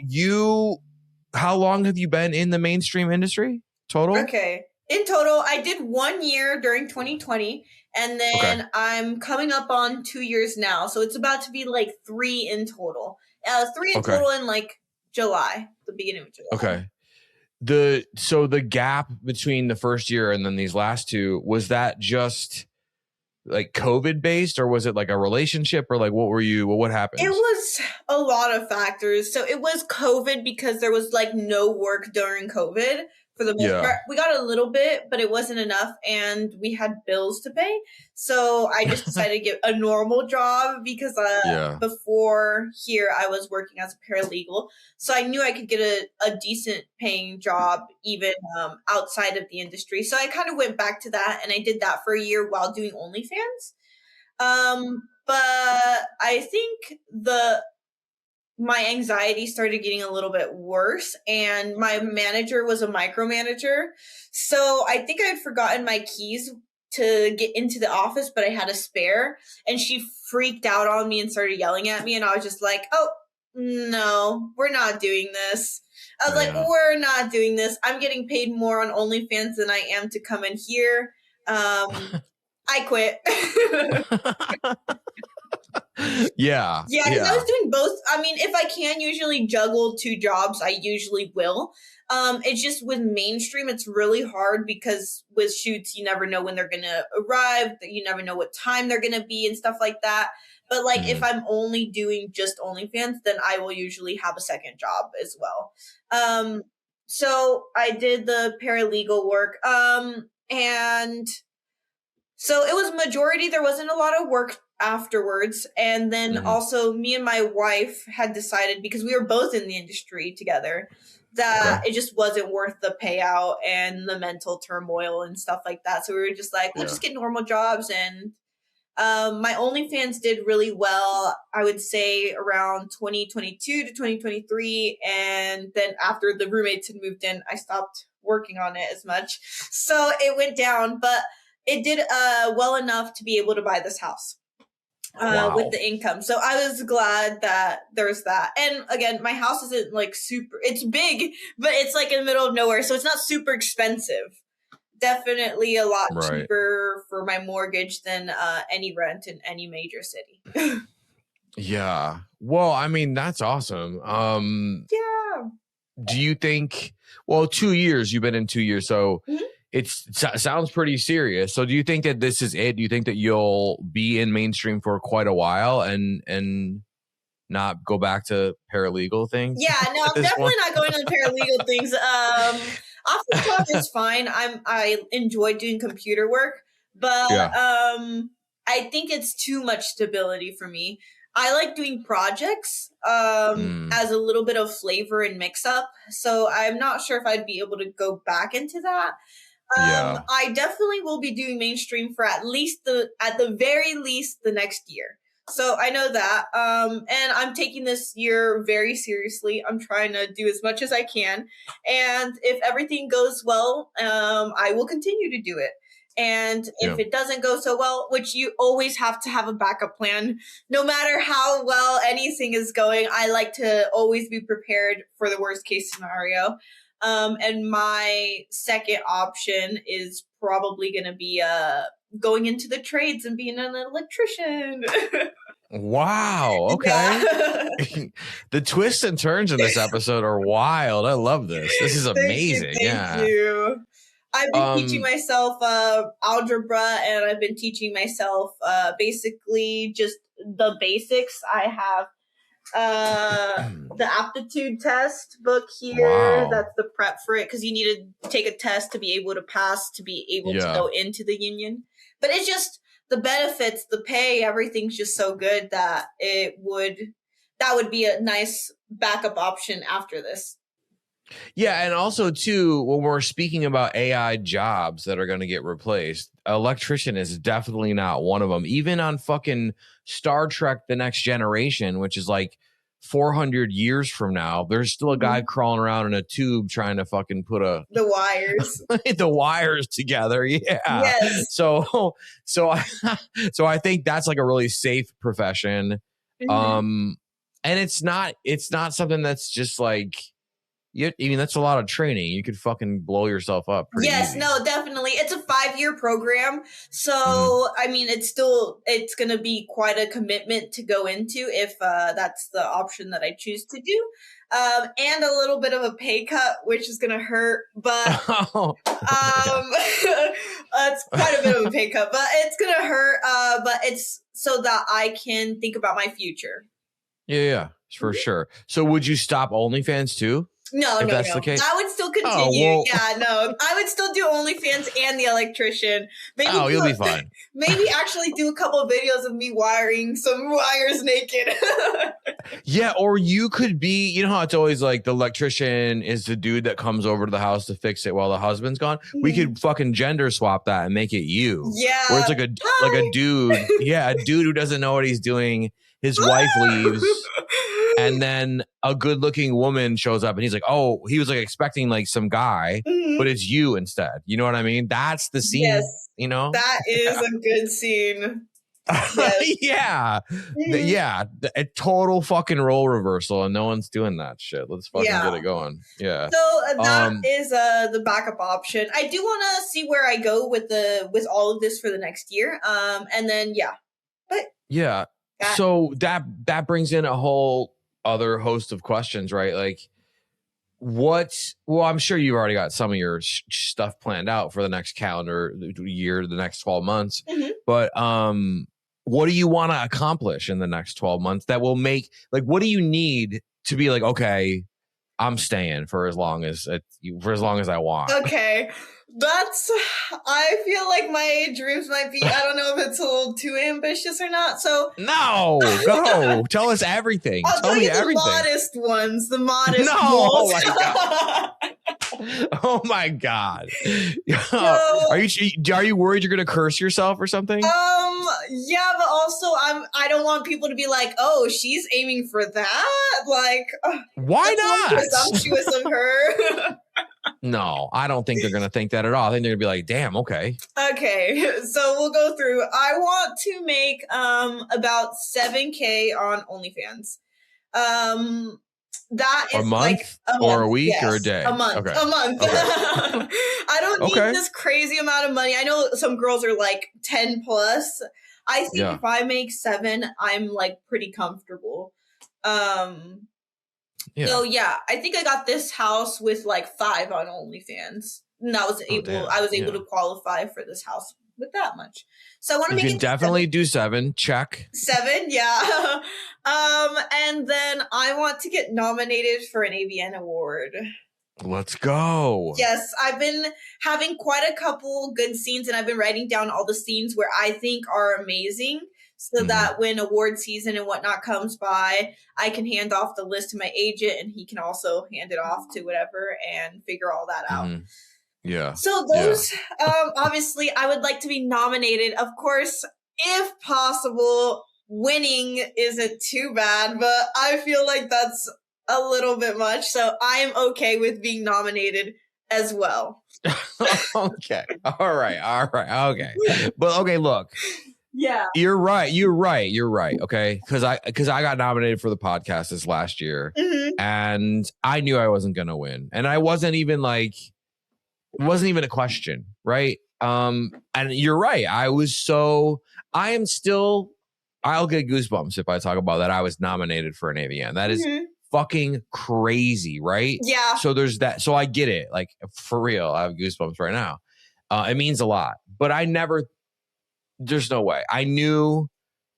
how long have you been in the mainstream industry total? Okay. In total, I did 1 year during 2020, and then I'm coming up on 2 years now. So it's about to be like 3 in total. 3 in total in like July, the beginning of July. Okay. So the gap between the first year and then these last 2, was that just like COVID based, or was it like a relationship, or like what happened? It was a lot of factors. So it was COVID because there was like no work during COVID. For the most part, we got a little bit, but it wasn't enough, and we had bills to pay. So I just decided to get a normal job because before here I was working as a paralegal. So I knew I could get a decent paying job even outside of the industry. So I kind of went back to that, and I did that for a year while doing OnlyFans. But I think my anxiety started getting a little bit worse, and my manager was a micromanager. So I think I had forgotten my keys to get into the office, but I had a spare, and she freaked out on me and started yelling at me, and I was just like, oh, no, we're not doing this. I was like, we're not doing this. I'm getting paid more on OnlyFans than I am to come in here. I quit. Yeah. Yeah, because I was doing both. I mean, if I can usually juggle 2 jobs, I usually will. It's just with mainstream, it's really hard because with shoots, you never know when they're going to arrive. You never know what time they're going to be and stuff like that. But like if I'm only doing just OnlyFans, then I will usually have a second job as well. So I did the paralegal work. And so it was majority. There wasn't a lot of work afterwards. And then also me and my wife had decided, because we were both in the industry together, that it just wasn't worth the payout and the mental turmoil and stuff like that. So we were just like, we'll just get normal jobs. And my OnlyFans did really well, I would say around 2022 to 2023. And then after the roommates had moved in, I stopped working on it as much. So it went down, but it did well enough to be able to buy this house. With the income. So I was glad that there's that. And again, my house isn't like super, it's big, but it's like in the middle of nowhere. So it's not super expensive. Definitely a lot cheaper for my mortgage than any rent in any major city. Yeah. Well, I mean, that's awesome. Yeah. Do you think, 2 years, you've been in 2 years, so it sounds pretty serious. So do you think that this is it? Do you think that you'll be in mainstream for quite a while and not go back to paralegal things? Yeah, no, I'm definitely not going to the paralegal things. Office job is fine. I enjoy doing computer work, but I think it's too much stability for me. I like doing projects as a little bit of flavor and mix up. So I'm not sure if I'd be able to go back into that. I definitely will be doing mainstream for at the very least the next year. So I know that. And I'm taking this year very seriously. I'm trying to do as much as I can. And if everything goes well, I will continue to do it. And if it doesn't go so well, which you always have to have a backup plan, no matter how well anything is going, I like to always be prepared for the worst case scenario. And my second option is probably going to be going into the trades and being an electrician. Wow. Okay. Yeah. The twists and turns in this episode are wild. I love this. This is amazing. Thank you. I've been teaching myself algebra, and I've been teaching myself basically just the basics. I have the aptitude test book here. Wow. That's the prep for it, because you need to take a test to be able to pass, to be able to go into the union. But it's just the benefits, the pay, everything's just so good that that would be a nice backup option after this. Yeah, and also too, when we're speaking about AI jobs that are going to get replaced, electrician is definitely not one of them. Even on fucking Star Trek: The Next Generation, which is like 400 years from now, there's still a guy crawling around in a tube trying to fucking put the wires together. Yeah. Yes. So I think that's like a really safe profession. And it's not something that's just like, I mean, that's a lot of training. You could fucking blow yourself up. Easy. No, definitely. It's a 5-year program. So, I mean, it's going to be quite a commitment to go into if that's the option that I choose to do. And a little bit of a pay cut, which is going to hurt. But it's quite a bit of a pay cut. But it's going to hurt. But it's so that I can think about my future. Yeah, for sure. So would you stop OnlyFans too? No. The case? I would still continue. I would still do OnlyFans and the electrician. Maybe you'll be fine. Maybe actually do a couple of videos of me wiring some wires naked. Yeah, or you could be, you know how it's always like the electrician is the dude that comes over to the house to fix it while the husband's gone. We could fucking gender swap that and make it you. Yeah. Where it's like a dude. Yeah, a dude who doesn't know what he's doing. His wife leaves. And then a good-looking woman shows up, and he's like, "Oh," he was like expecting like like some guy, but it's you instead. You know what I mean? That's the scene. Yes. You know, that is a good scene. Yes. yeah, a total fucking role reversal, and no one's doing that shit. Let's fucking get it going. Yeah. So that is the backup option. I do want to see where I go with all of this for the next year. And then so that brings in a whole other host of questions, right? Like, well, I'm sure you've already got some of your stuff planned out for the next calendar year, the next 12 months. But what do you want to accomplish in the next 12 months that will make, like, what do you need to be like, okay, I'm staying for as long as I want? Okay. I feel like my dreams might be, I don't know if it's a little too ambitious or not. So no, go tell us everything. Tell me everything. The modest goals. Oh my god. Are you worried you're gonna curse yourself or something? Yeah, but also I don't want people to be like, oh, she's aiming for that. Like, why not? Presumptuous of her. No, I don't think they're going to think that at all. I think they're going to be like, damn, okay. Okay, so we'll go through. I want to make about 7K on OnlyFans. That is a month like a week or a day? A month. Okay. A month. Okay. I don't need this crazy amount of money. I know some girls are like 10 plus. I think if I make 7, I'm like pretty comfortable. So I think I got this house with like 5 on OnlyFans. And I was able to qualify for this house with that much. So I want to make it definitely 7. do 7. Check. 7, yeah. And then I want to get nominated for an AVN award. Let's go. Yes, I've been having quite a couple good scenes, and I've been writing down all the scenes where I think are amazing, so that when award season and whatnot comes by, I can hand off the list to my agent, and he can also hand it off to whatever and figure all that out. Yeah. So those, obviously, I would like to be nominated. Of course, if possible, winning isn't too bad, but I feel like that's a little bit much. So I'm okay with being nominated as well. Okay. All right. Okay. But okay, look. Yeah. You're right. Okay. Because I got nominated for the podcast this last year, and I knew I wasn't going to win. And I wasn't even a question. Right. And you're right. I'll get goosebumps if I talk about that. I was nominated for an AVN. That is fucking crazy. Right. Yeah. So there's that. So I get it. Like, for real. I have goosebumps right now. It means a lot, but there's no way. I knew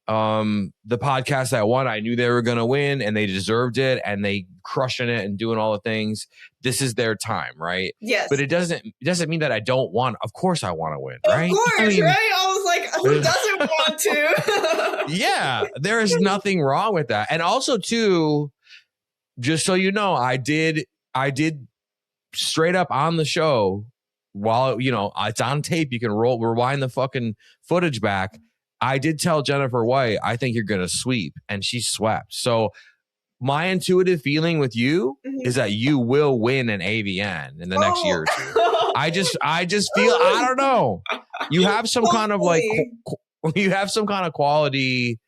the podcast that won, I knew they were going to win, and they deserved it, and they crushing it and doing all the things. This is their time, right? Yes. But it doesn't mean that I don't want. Of course I want to win, right? Of course, right? I was like, who doesn't want to? Yeah, there is nothing wrong with that. And also, too, just so you know, I did straight up on the show, while it's on tape, you can rewind the fucking footage back. I did tell Jennifer White, I think you're gonna sweep, and she swept. So my intuitive feeling with you is that you will win an AVN in the next year or two. I just feel, I don't know. You have some kind of quality.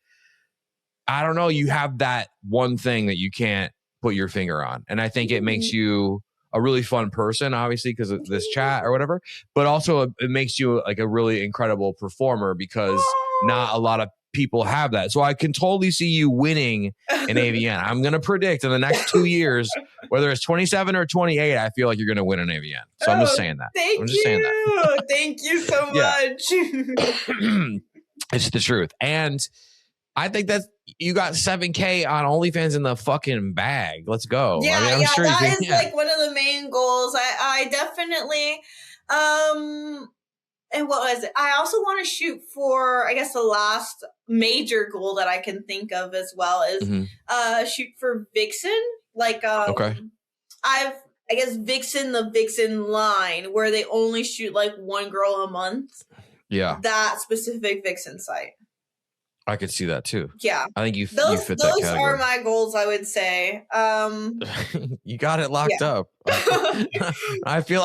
I don't know. You have that one thing that you can't put your finger on, and I think it makes you a really fun person, obviously, because of this chat or whatever, but also it makes you like a really incredible performer, because not a lot of people have that. So I can totally see you winning an AVN. I'm going to predict in the next 2 years, whether it's 27 or 28, I feel like you're going to win an AVN. So I'm just saying that. Thank you so much. It's the truth. And I think that you got 7K on OnlyFans in the fucking bag. Let's go. Yeah, I mean, I'm sure that is like one of the main goals. I definitely, and what was it? I also want to shoot for, I guess the last major goal that I can think of as well is shoot for Vixen. Like, I guess the Vixen line, where they only shoot like one girl a month. Yeah. That specific Vixen site. I could see that too. Yeah. I think you fit Those that category. are my goals, I would say. You got it locked up. I feel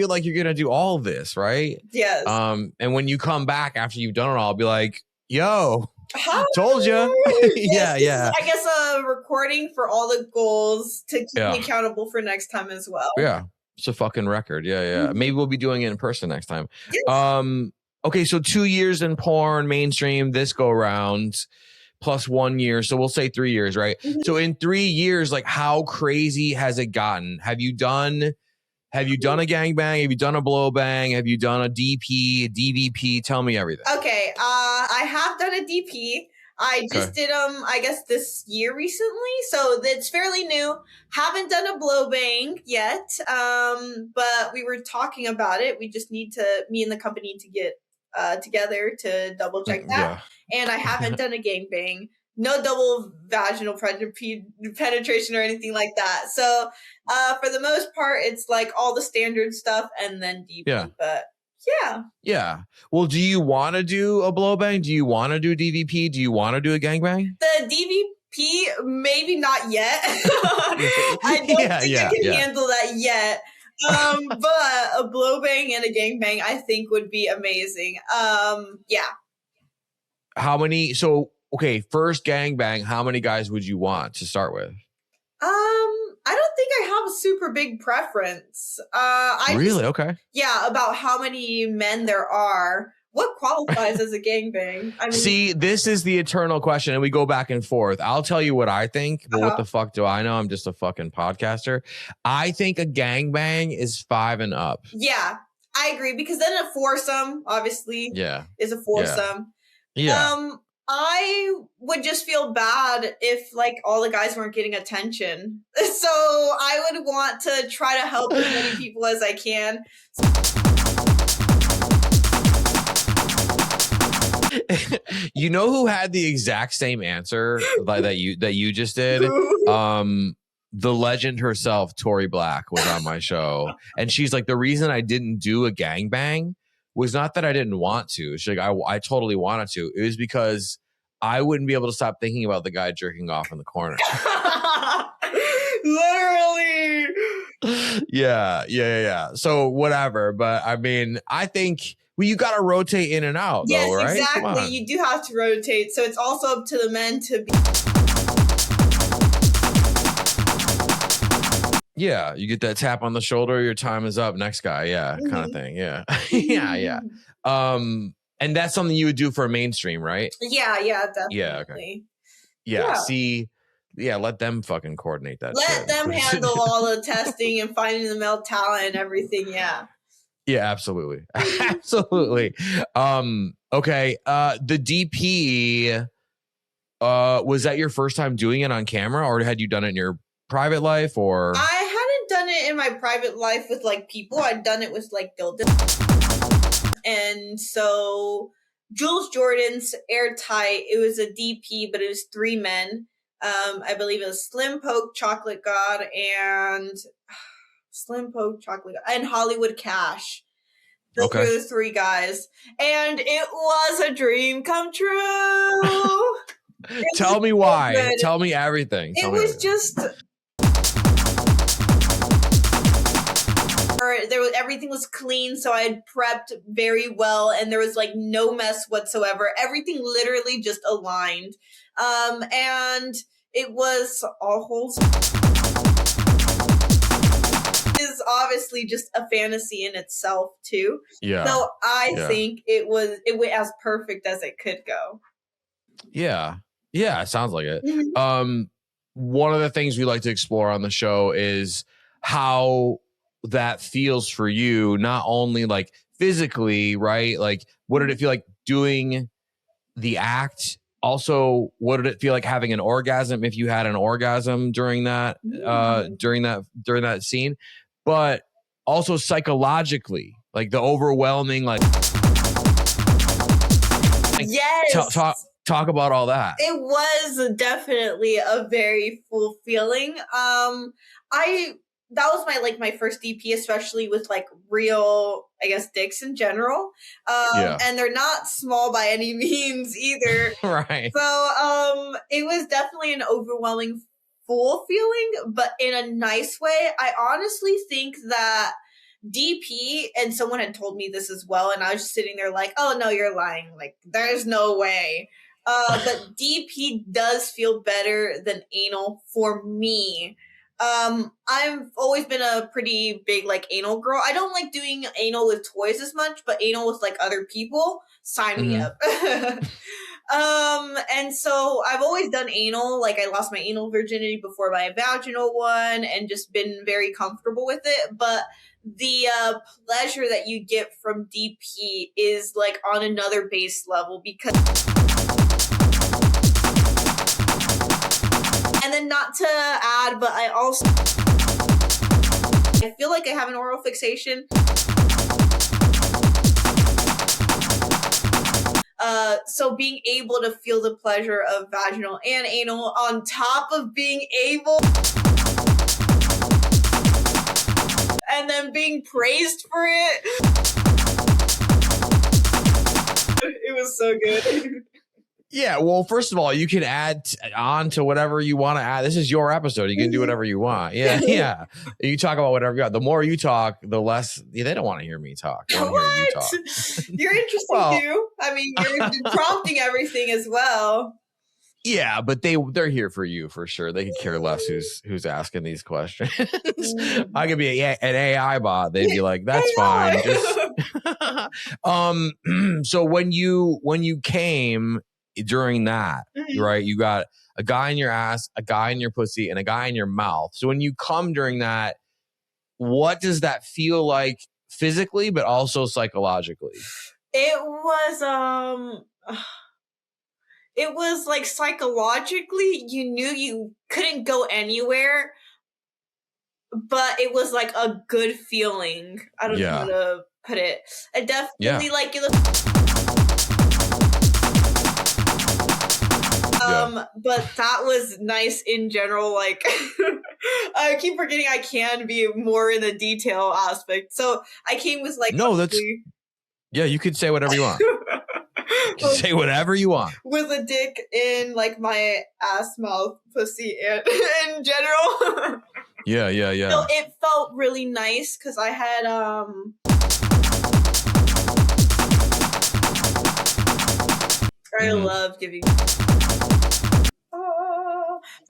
like you're gonna do all this, right? Yes. And when you come back after you've done it all, I'll be like, yo, told you. Yeah. I guess a recording for all the goals to keep me accountable for next time as well. Yeah. It's a fucking record. Yeah. Mm-hmm. Maybe we'll be doing it in person next time. Yes. Okay, so 2 years in porn, mainstream, this go round, plus 1 year. So we'll say 3 years, right? Mm-hmm. So in 3 years, like how crazy has it gotten? Have you done a gangbang? Have you done a blow bang? Have you done a DP, DVP? Tell me everything. Okay, I have done a DP. I just did I guess this year recently, so it's fairly new. Haven't done a blow bang yet, but we were talking about it. We just need me and the company to get together to double check that. Yeah. And I haven't done a gangbang. No double vaginal penetration or anything like that. So for the most part, it's like all the standard stuff and then DP. Yeah. But yeah. Well, do you want to do a blow bang? Do you want to do DVP? Do you want to do a gangbang? The DVP, maybe not yet. I don't think I can handle that yet. But a blow bang and a gangbang, I think would be amazing. Yeah. How many? So, okay, first gangbang, how many guys would you want to start with? I don't think I have a super big preference. Okay. Yeah, about how many men there are. What qualifies as a gangbang? I mean, see, this is the eternal question, and we go back and forth. I'll tell you what I think, but what the fuck do I know? I'm just a fucking podcaster. I think a gangbang is 5 and up. Yeah, I agree, because then a foursome, obviously, is a foursome. Yeah. I would just feel bad if like all the guys weren't getting attention. So I would want to try to help as many people as I can. You know who had the exact same answer that you just did? The legend herself, Tori Black, was on my show. And she's like, the reason I didn't do a gangbang was not that I didn't want to. She's like, I totally wanted to. It was because I wouldn't be able to stop thinking about the guy jerking off in the corner. Literally. Yeah. So whatever. But I mean, I think you got to rotate in and out, though, right? Yes, exactly. You do have to rotate. So it's also up to the men to be. Yeah, you get that tap on the shoulder, your time is up, next guy, kind of thing, yeah. Yeah. And that's something you would do for a mainstream, right? Yeah, definitely. Yeah, okay. Yeah, see, let them fucking coordinate that. Let them handle all the testing and finding the male talent and everything, yeah. Yeah, absolutely. Absolutely. Okay, the DP, was that your first time doing it on camera, or had you done it in your private life, or? I hadn't done it in my private life with like people. I'd done it with like dildos. And so Jules Jordan's Airtight, it was a DP, but it was 3 men. I believe it was Slim Poke, Chocolate God, and Hollywood Cash. Those were the 3 guys. And it was a dream come true. Tell me why. Good. Tell me everything. Just everything was clean, so I had prepped very well, and there was like no mess whatsoever. Everything literally just aligned. And it was all holes. Is obviously just a fantasy in itself too. Yeah. So I think it went as perfect as it could go. Yeah. Yeah, it sounds like it. Mm-hmm. One of the things we like to explore on the show is how that feels for you, not only like physically, right? Like, what did it feel like doing the act? Also, what did it feel like having an orgasm, if you had an orgasm during that during that scene? But also psychologically, like the overwhelming, like yes. Talk about all that. It was definitely a very full feeling. that was my first DP, especially with like real, I guess, dicks in general. And they're not small by any means either. Right. So it was definitely an overwhelming full feeling, but in a nice way. I honestly think that DP, and someone had told me this as well, and I was just sitting there like, oh no, you're lying. Like, there's no way. But DP does feel better than anal for me. I've always been a pretty big like anal girl. I don't like doing anal with toys as much, but anal with like other people, sign me up. And so I've always done anal. Like, I lost my anal virginity before my vaginal one and just been very comfortable with it. But the pleasure that you get from DP is like on another base level, because, and then not to add, but I feel like I have an oral fixation. So being able to feel the pleasure of vaginal and anal on top of being able, and then being praised for it. It was so good. Yeah, well, first of all, you can add on to whatever you want to add. This is your episode. You can do whatever you want. Yeah. You talk about whatever you want. The more you talk, the less. They don't want to hear me talk. They want to hear you talk. You're interesting too. I mean, you're prompting everything as well. Yeah, but they're here for you for sure. They could care less who's asking these questions. I could be an AI bot. They'd be like, "That's fine." So when you came during that, right? You got a guy in your ass, a guy in your pussy, and a guy in your mouth. So when you come during that, what does that feel like physically, but also psychologically? It was like psychologically, you knew you couldn't go anywhere, but it was like a good feeling. I don't know how to put it. It definitely like it. But that was nice in general. Like, I keep forgetting I can be more in the detail aspect. So I came with like, you could say whatever you want. Say whatever you want. With a dick in like my ass, mouth, pussy, and in general. Yeah. So it felt really nice because I had I love giving.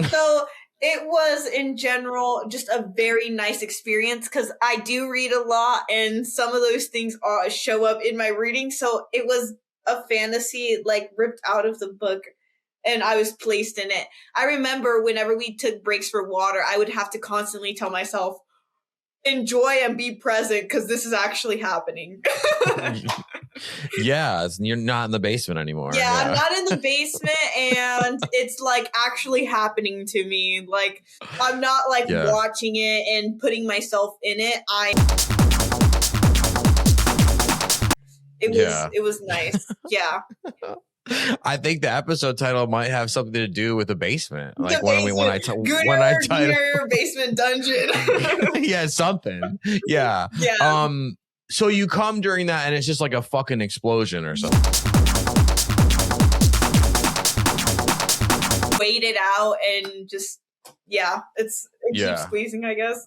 So it was in general just a very nice experience because I do read a lot and some of those things show up in my reading. So it was a fantasy like ripped out of the book and I was placed in it. I remember whenever we took breaks for water, I would have to constantly tell myself, enjoy and be present because this is actually happening. Yeah, you're not in the basement anymore. Yeah, I'm not in the basement and it's like actually happening to me. Like, I'm not like watching it and putting myself in it. It was nice. Yeah. I think the episode title might have something to do with the basement. Like Gooner basement dungeon. Yeah, something. Yeah. So you come during that and it's just like a fucking explosion or something. Wait it out and just it keeps squeezing, I guess.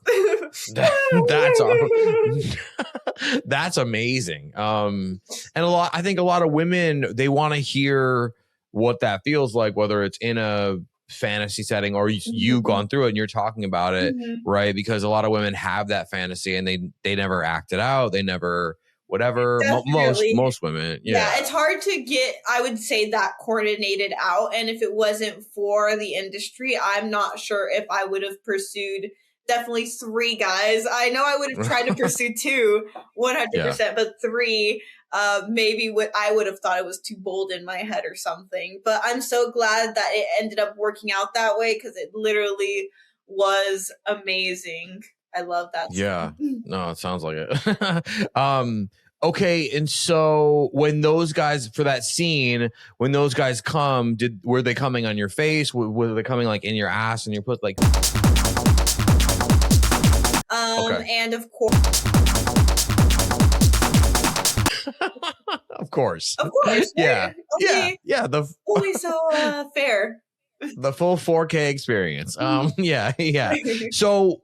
That's amazing. And I think a lot of women, they want to hear what that feels like, whether it's in a fantasy setting or you've gone through it and you're talking about it, right? Because a lot of women have that fantasy and they never act it out. They never whatever. Most women. Yeah, it's hard to get, I would say, that coordinated out. And if it wasn't for the industry, I'm not sure if I would have pursued definitely 3 guys. I know I would have tried to pursue 2, 100%, but 3, maybe I would have thought it was too bold in my head or something. But I'm so glad that it ended up working out that way because it literally was amazing. I love that. Yeah. No, it sounds like it. Okay, and so when those guys for that scene, when those guys come, were they coming on your face? Were they coming like in your ass and your pussy? Like, And of course, Of course. yeah, right? Yeah. always so fair. The full 4K experience. Yeah. So,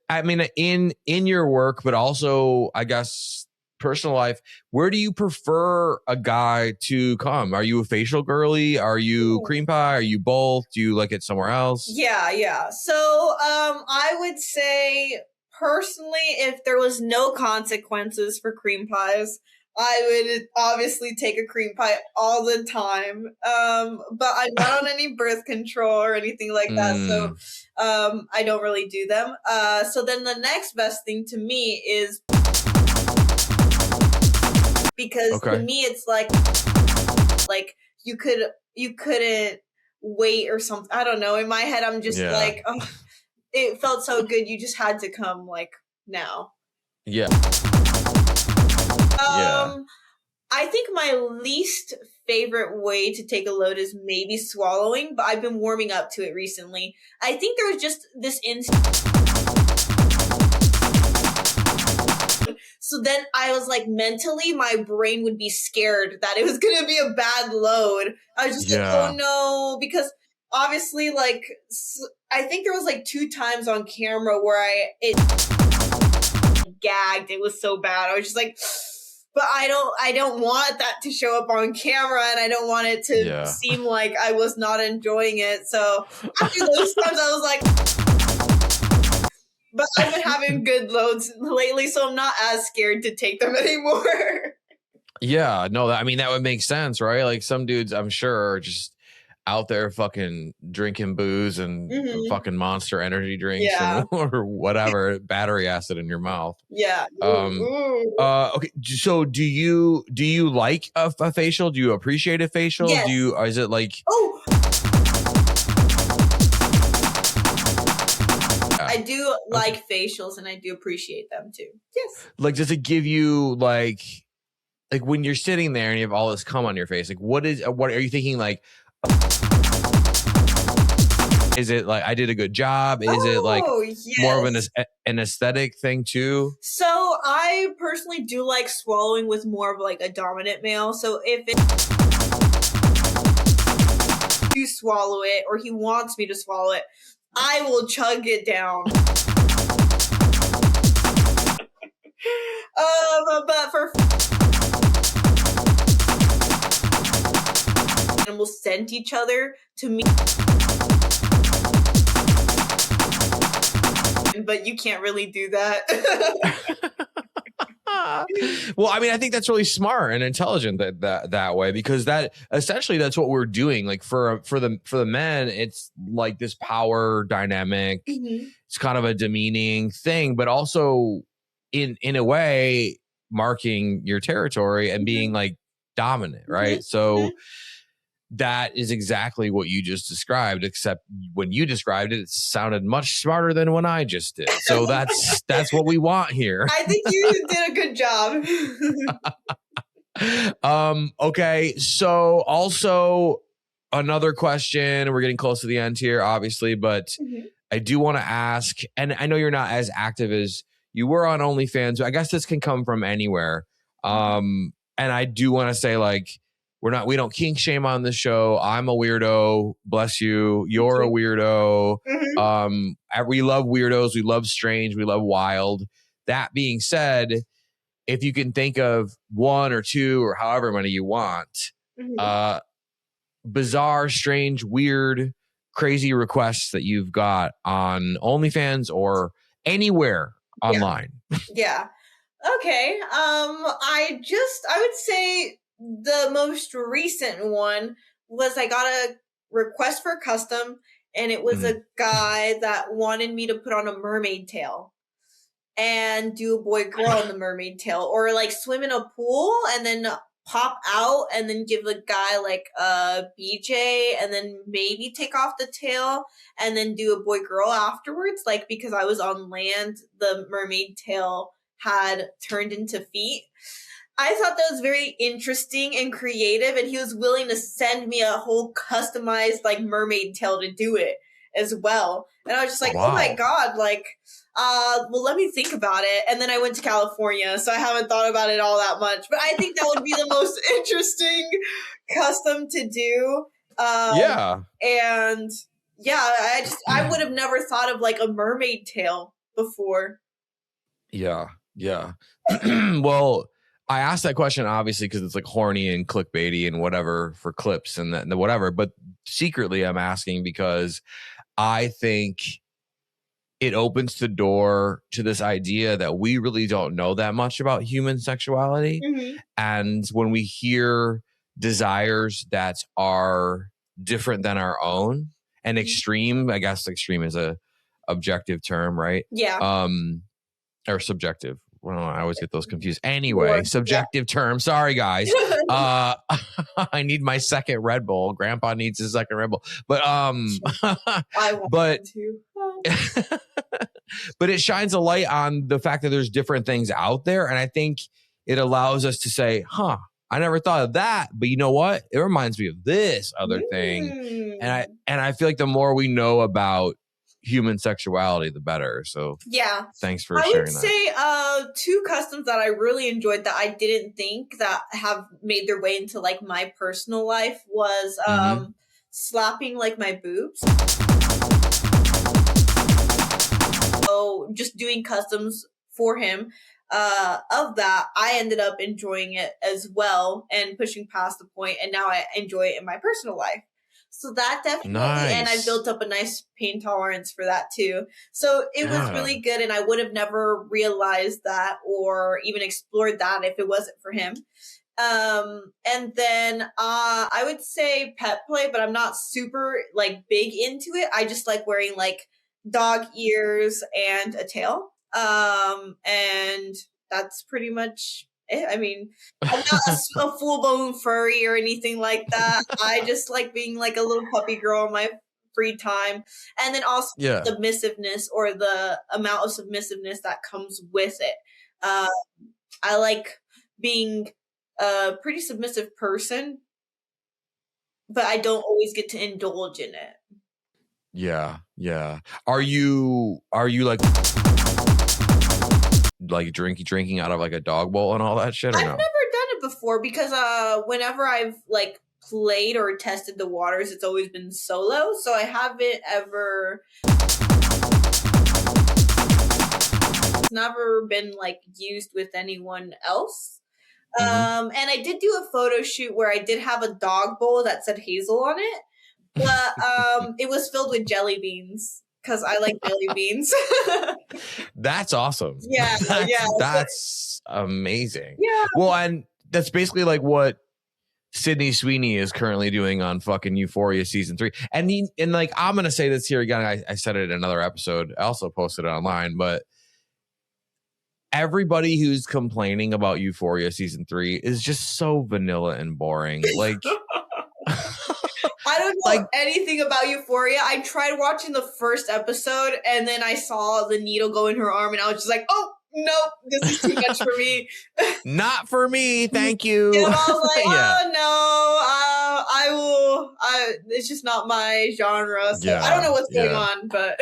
I mean, in your work, but also, I guess, personal life, where do you prefer a guy to come? Are you a facial girly? Are you cream pie? Are you both? Do you like it somewhere else? Yeah. So, I would say personally, if there was no consequences for cream pies, I would obviously take a cream pie all the time. But I'm not on any birth control or anything like that, so I don't really do them. So then the next best thing to me is, because to me it's like you couldn't wait or something. I don't know. In my head, I'm just like, oh, it felt so good. You just had to come like now. Yeah. I think my least favorite way to take a load is maybe swallowing, but I've been warming up to it recently. I think there was just this so then I was like, mentally, my brain would be scared that it was going to be a bad load. I was just like, oh no, because obviously, like, I think there was like 2 times on camera where it gagged. It was so bad. I was just like, but I don't want that to show up on camera, and I don't want it to seem like I was not enjoying it. So after those times, I was like, but I've been having good loads lately, so I'm not as scared to take them anymore. Yeah, no, I mean, that would make sense, right? Like, some dudes, I'm sure, are just out there fucking drinking booze and fucking Monster energy drinks or whatever, battery acid in your mouth. Yeah. Okay. So do you like a facial? Do you appreciate a facial? Yes. Is it like? Oh. I do like facials, and I do appreciate them too. Yes. Like, does it give you like when you're sitting there and you have all this cum on your face? Like, what are you thinking? Like, is it like I did a good job? Is it like more of an aesthetic thing too? So I personally do like swallowing with more of like a dominant male. So if you swallow it, or he wants me to swallow it, I will chug it down. But for animals sent each other to me, but you can't really do that. Well, I mean, I think that's really smart and intelligent that way, because that essentially that's what we're doing. Like for the men, it's like this power dynamic. It's kind of a demeaning thing, but also in a way marking your territory and being like dominant, right? So that is exactly what you just described, except when you described it, it sounded much smarter than when I just did. So that's what we want here. I think you did a good job. Okay. So also another question, we're getting close to the end here, obviously, but I do want to ask, and I know you're not as active as you were on OnlyFans, but I guess this can come from anywhere. And I do want to say, like, we don't kink shame on this show. I'm a weirdo. Bless you. You're a weirdo. We love weirdos. We love strange. We love wild. That being said, if you can think of 1 or 2 or however many you want, bizarre, strange, weird, crazy requests that you've got on OnlyFans or anywhere online. Yeah. Okay. I would say the most recent one was I got a request for custom, and it was a guy that wanted me to put on a mermaid tail and do a boy girl in the mermaid tail, or like swim in a pool and then pop out and then give the guy like a BJ and then maybe take off the tail and then do a boy girl afterwards. Like, because I was on land, the mermaid tail had turned into feet. I thought that was very interesting and creative, and he was willing to send me a whole customized like mermaid tail to do it. as well. And I was just like, Wow. oh my God, like, well, let me think about it. And then I went to California, so I haven't thought about it all that much. But I think that would be the most interesting custom to do. Yeah. And yeah, I would have never thought of like a mermaid tail before. Yeah. Yeah. Well, I asked that question obviously because it's like horny and clickbaity and whatever for clips and that and whatever. But secretly, I'm asking because I think it opens the door to this idea that we really don't know that much about human sexuality. Mm-hmm. And when we hear desires that are different than our own and extreme, I guess extreme is a objective term, right? Yeah. Or subjective. Well, I always get those confused. Anyway, subjective term. Sorry, guys. I need my second Red Bull. Grandpa needs his second Red Bull. But I want to. but it shines a light on the fact that there's different things out there, and I think it allows us to say, "Huh, I never thought of that." But you know what? It reminds me of this other thing, and I feel like the more we know about human sexuality, the better. So yeah, thanks for sharing that. I would say 2 customs that I really enjoyed that I didn't think that have made their way into like my personal life was slapping like my boobs. So just doing customs for him of that, I ended up enjoying it as well and pushing past the point, and now I enjoy it in my personal life. So that definitely, and I built up a nice pain tolerance for that too. So it was really good, and I would have never realized that or even explored that if it wasn't for him. And then I would say pet play, but I'm not super like big into it. I just like wearing like dog ears and a tail. And that's pretty much it. I mean, I'm not a full-blown furry or anything like that. I just like being like a little puppy girl in my free time. And then also submissiveness, or the amount of submissiveness that comes with it. I like being a pretty submissive person, but I don't always get to indulge in it. Yeah. Yeah. Are you like drinking out of like a dog bowl and all that shit? Or I've no? never done it before because whenever I've like played or tested the waters, it's always been solo. So I haven't ever. It's never been like used with anyone else. And I did do a photo shoot where I did have a dog bowl that said Hazel on it, but it was filled with jelly beans because I like jelly beans. That's awesome. Yeah, that's amazing. Yeah. Well, and that's basically like what Sydney Sweeney is currently doing on fucking Euphoria season 3. And like, I'm gonna say this here again. I said it in another episode. I also posted it online, but everybody who's complaining about Euphoria season 3 is just so vanilla and boring. Like, I don't know anything about Euphoria. I tried watching the first episode, and then I saw the needle go in her arm, and I was just like, oh, nope, this is too much for me. Not for me, thank you. And I was like, oh, no, I will. It's just not my genre. So I don't know what's going on, but...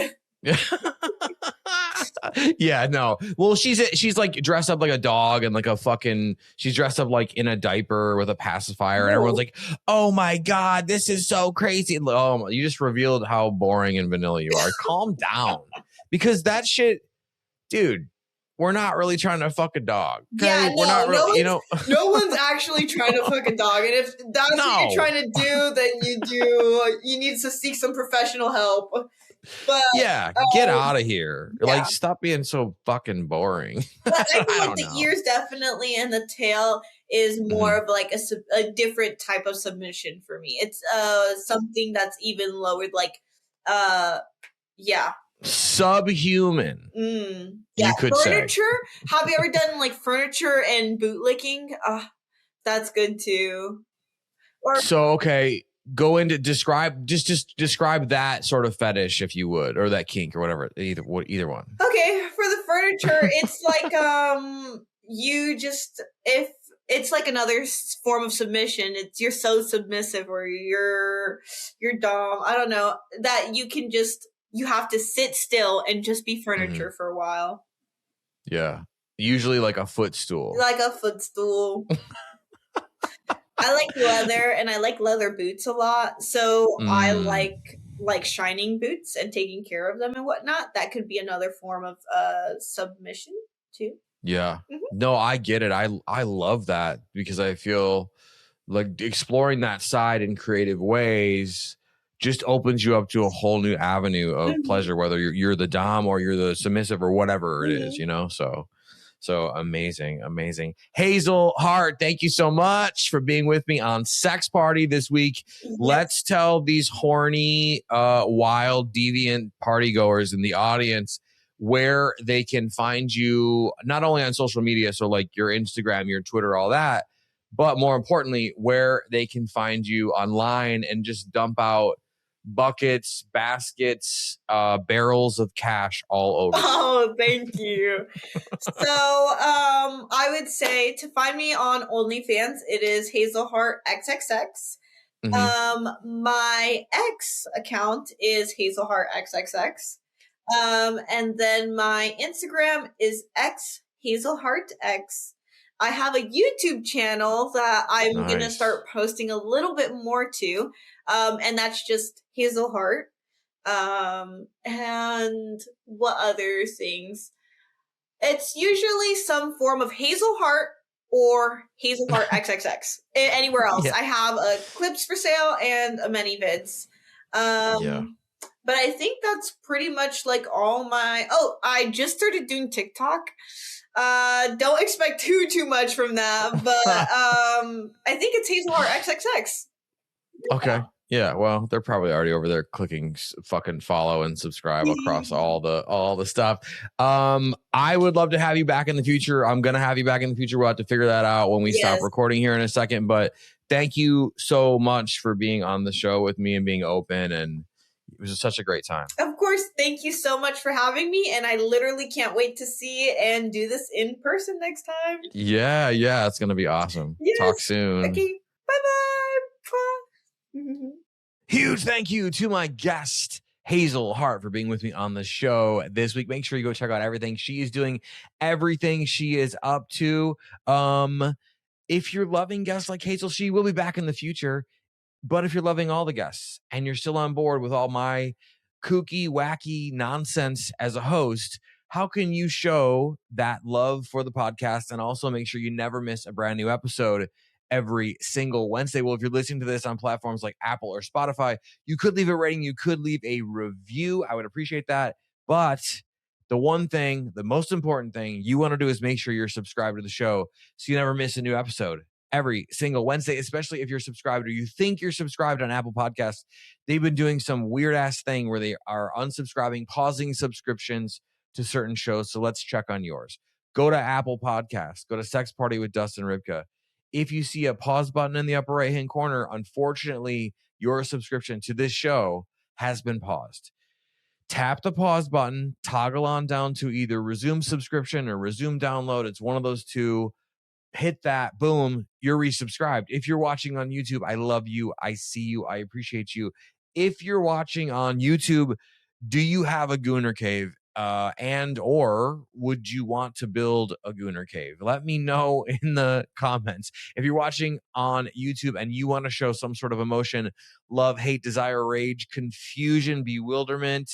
Yeah, no. Well, she's like dressed up like a dog and like a fucking, she's dressed up like in a diaper with a pacifier, and everyone's like, oh my God, this is so crazy. Oh, you just revealed how boring and vanilla you are. Calm down. Because that shit, dude, we're not really trying to fuck a dog. Okay? Yeah, we're not really, no one's actually trying to fuck a dog. And if that's what you're trying to do, then you need to seek some professional help. But get out of here. Like, stop being so fucking boring. But I feel like the ears definitely, and the tail is more of like a different type of submission for me. It's something that's even lowered, like subhuman. You could furniture. say. Have you ever done like furniture and bootlicking? That's good too. So okay. Go into describe describe that sort of fetish, if you would, or that kink, or whatever, either one. Okay, for the furniture, it's like you just, if it's like another form of submission. It's you're so submissive, or you're dumb. I don't know, that you have to sit still and just be furniture for a while. Yeah. Usually like a footstool. Like a footstool. I like leather, and I like leather boots a lot. So I like shining boots and taking care of them and whatnot. That could be another form of submission too. Yeah. No, I get it. I love that, because I feel like exploring that side in creative ways just opens you up to a whole new avenue of pleasure, whether you're the dom or you're the submissive or whatever it is, you know? So amazing. Hazel Heart, thank you so much for being with me on Sex Party this week. Yes. Let's tell these horny, wild, deviant partygoers in the audience where they can find you, not only on social media, so like your Instagram, your Twitter, all that, but more importantly, where they can find you online and just dump out buckets, baskets, barrels of cash all over. Oh, thank you. So I would say to find me on OnlyFans, it is Hazel Heart XXX. My X account is Hazel Heart XXX. And then my Instagram is X Hazel Heart X. I have a YouTube channel that I'm going to start posting a little bit more to. And that's just Hazel Heart. And what other things? It's usually some form of Hazel Heart or Hazel Heart XXX. Anywhere else. Yeah. I have clips for sale and a many vids. But I think that's pretty much like all my... Oh, I just started doing TikTok. Don't expect too much from that, but I think it's Hazel Heart XXX. Okay. Yeah, well, they're probably already over there clicking fucking follow and subscribe across all the stuff. I would love to have you back in the future. I'm gonna have you back in the future. We'll have to figure that out when we stop recording here in a second. But thank you so much for being on the show with me and being open, and it was just such a great time. Of course, thank you so much for having me, and I literally can't wait to see and do this in person next time. Yeah, it's gonna be awesome. Yes. Talk soon. Okay, bye. Huge thank you to my guest, Hazel Heart, for being with me on the show this week. Make sure you go check out everything she is doing, everything she is up to. If you're loving guests like Hazel, she will be back in the future. But if you're loving all the guests and you're still on board with all my kooky, wacky nonsense as a host, how can you show that love for the podcast and also make sure you never miss a brand new episode every single Wednesday? Well, if you're listening to this on platforms like Apple or Spotify, you could leave a rating, you could leave a review. I would appreciate that. But the one thing, the most important thing you want to do is make sure you're subscribed to the show so you never miss a new episode every single Wednesday, especially if you're subscribed or you think you're subscribed on Apple Podcasts. They've been doing some weird ass thing where they are unsubscribing, pausing subscriptions to certain shows. So let's check on yours. Go to Apple Podcasts, go to Sex Party with Dustin Rybka. If you see a pause button in the upper right-hand corner, unfortunately, your subscription to this show has been paused. Tap the pause button, toggle on down to either resume subscription or resume download. It's one of those two. Hit that, boom, you're resubscribed. If you're watching on YouTube, I love you. I see you. I appreciate you. If you're watching on YouTube, do you have a Gooner cave? And or would you want to build a Gooner cave? Let me know in the comments. If you're watching on YouTube and you want to show some sort of emotion, love, hate, desire, rage, confusion, bewilderment,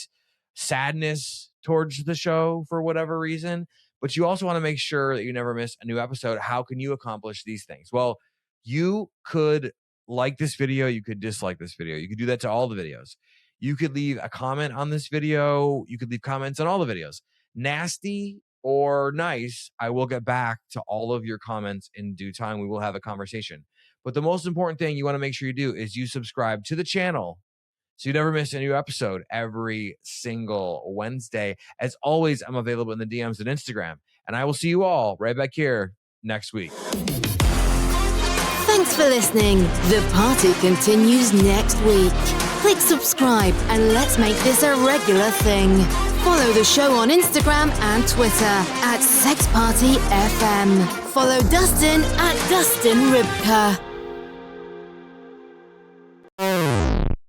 sadness towards the show for whatever reason, but you also want to make sure that you never miss a new episode, how can you accomplish these things? Well, you could like this video, you could dislike this video. You could do that to all the videos. You could leave a comment on this video. You could leave comments on all the videos. Nasty or nice, I will get back to all of your comments in due time. We will have a conversation. But the most important thing you want to make sure you do is you subscribe to the channel so you never miss a new episode every single Wednesday. As always, I'm available in the DMs and Instagram. And I will see you all right back here next week. Thanks for listening. The party continues next week. Click subscribe and let's make this a regular thing. Follow the show on Instagram and Twitter at SexPartyFM. follow Dustin at Dustin Rybka.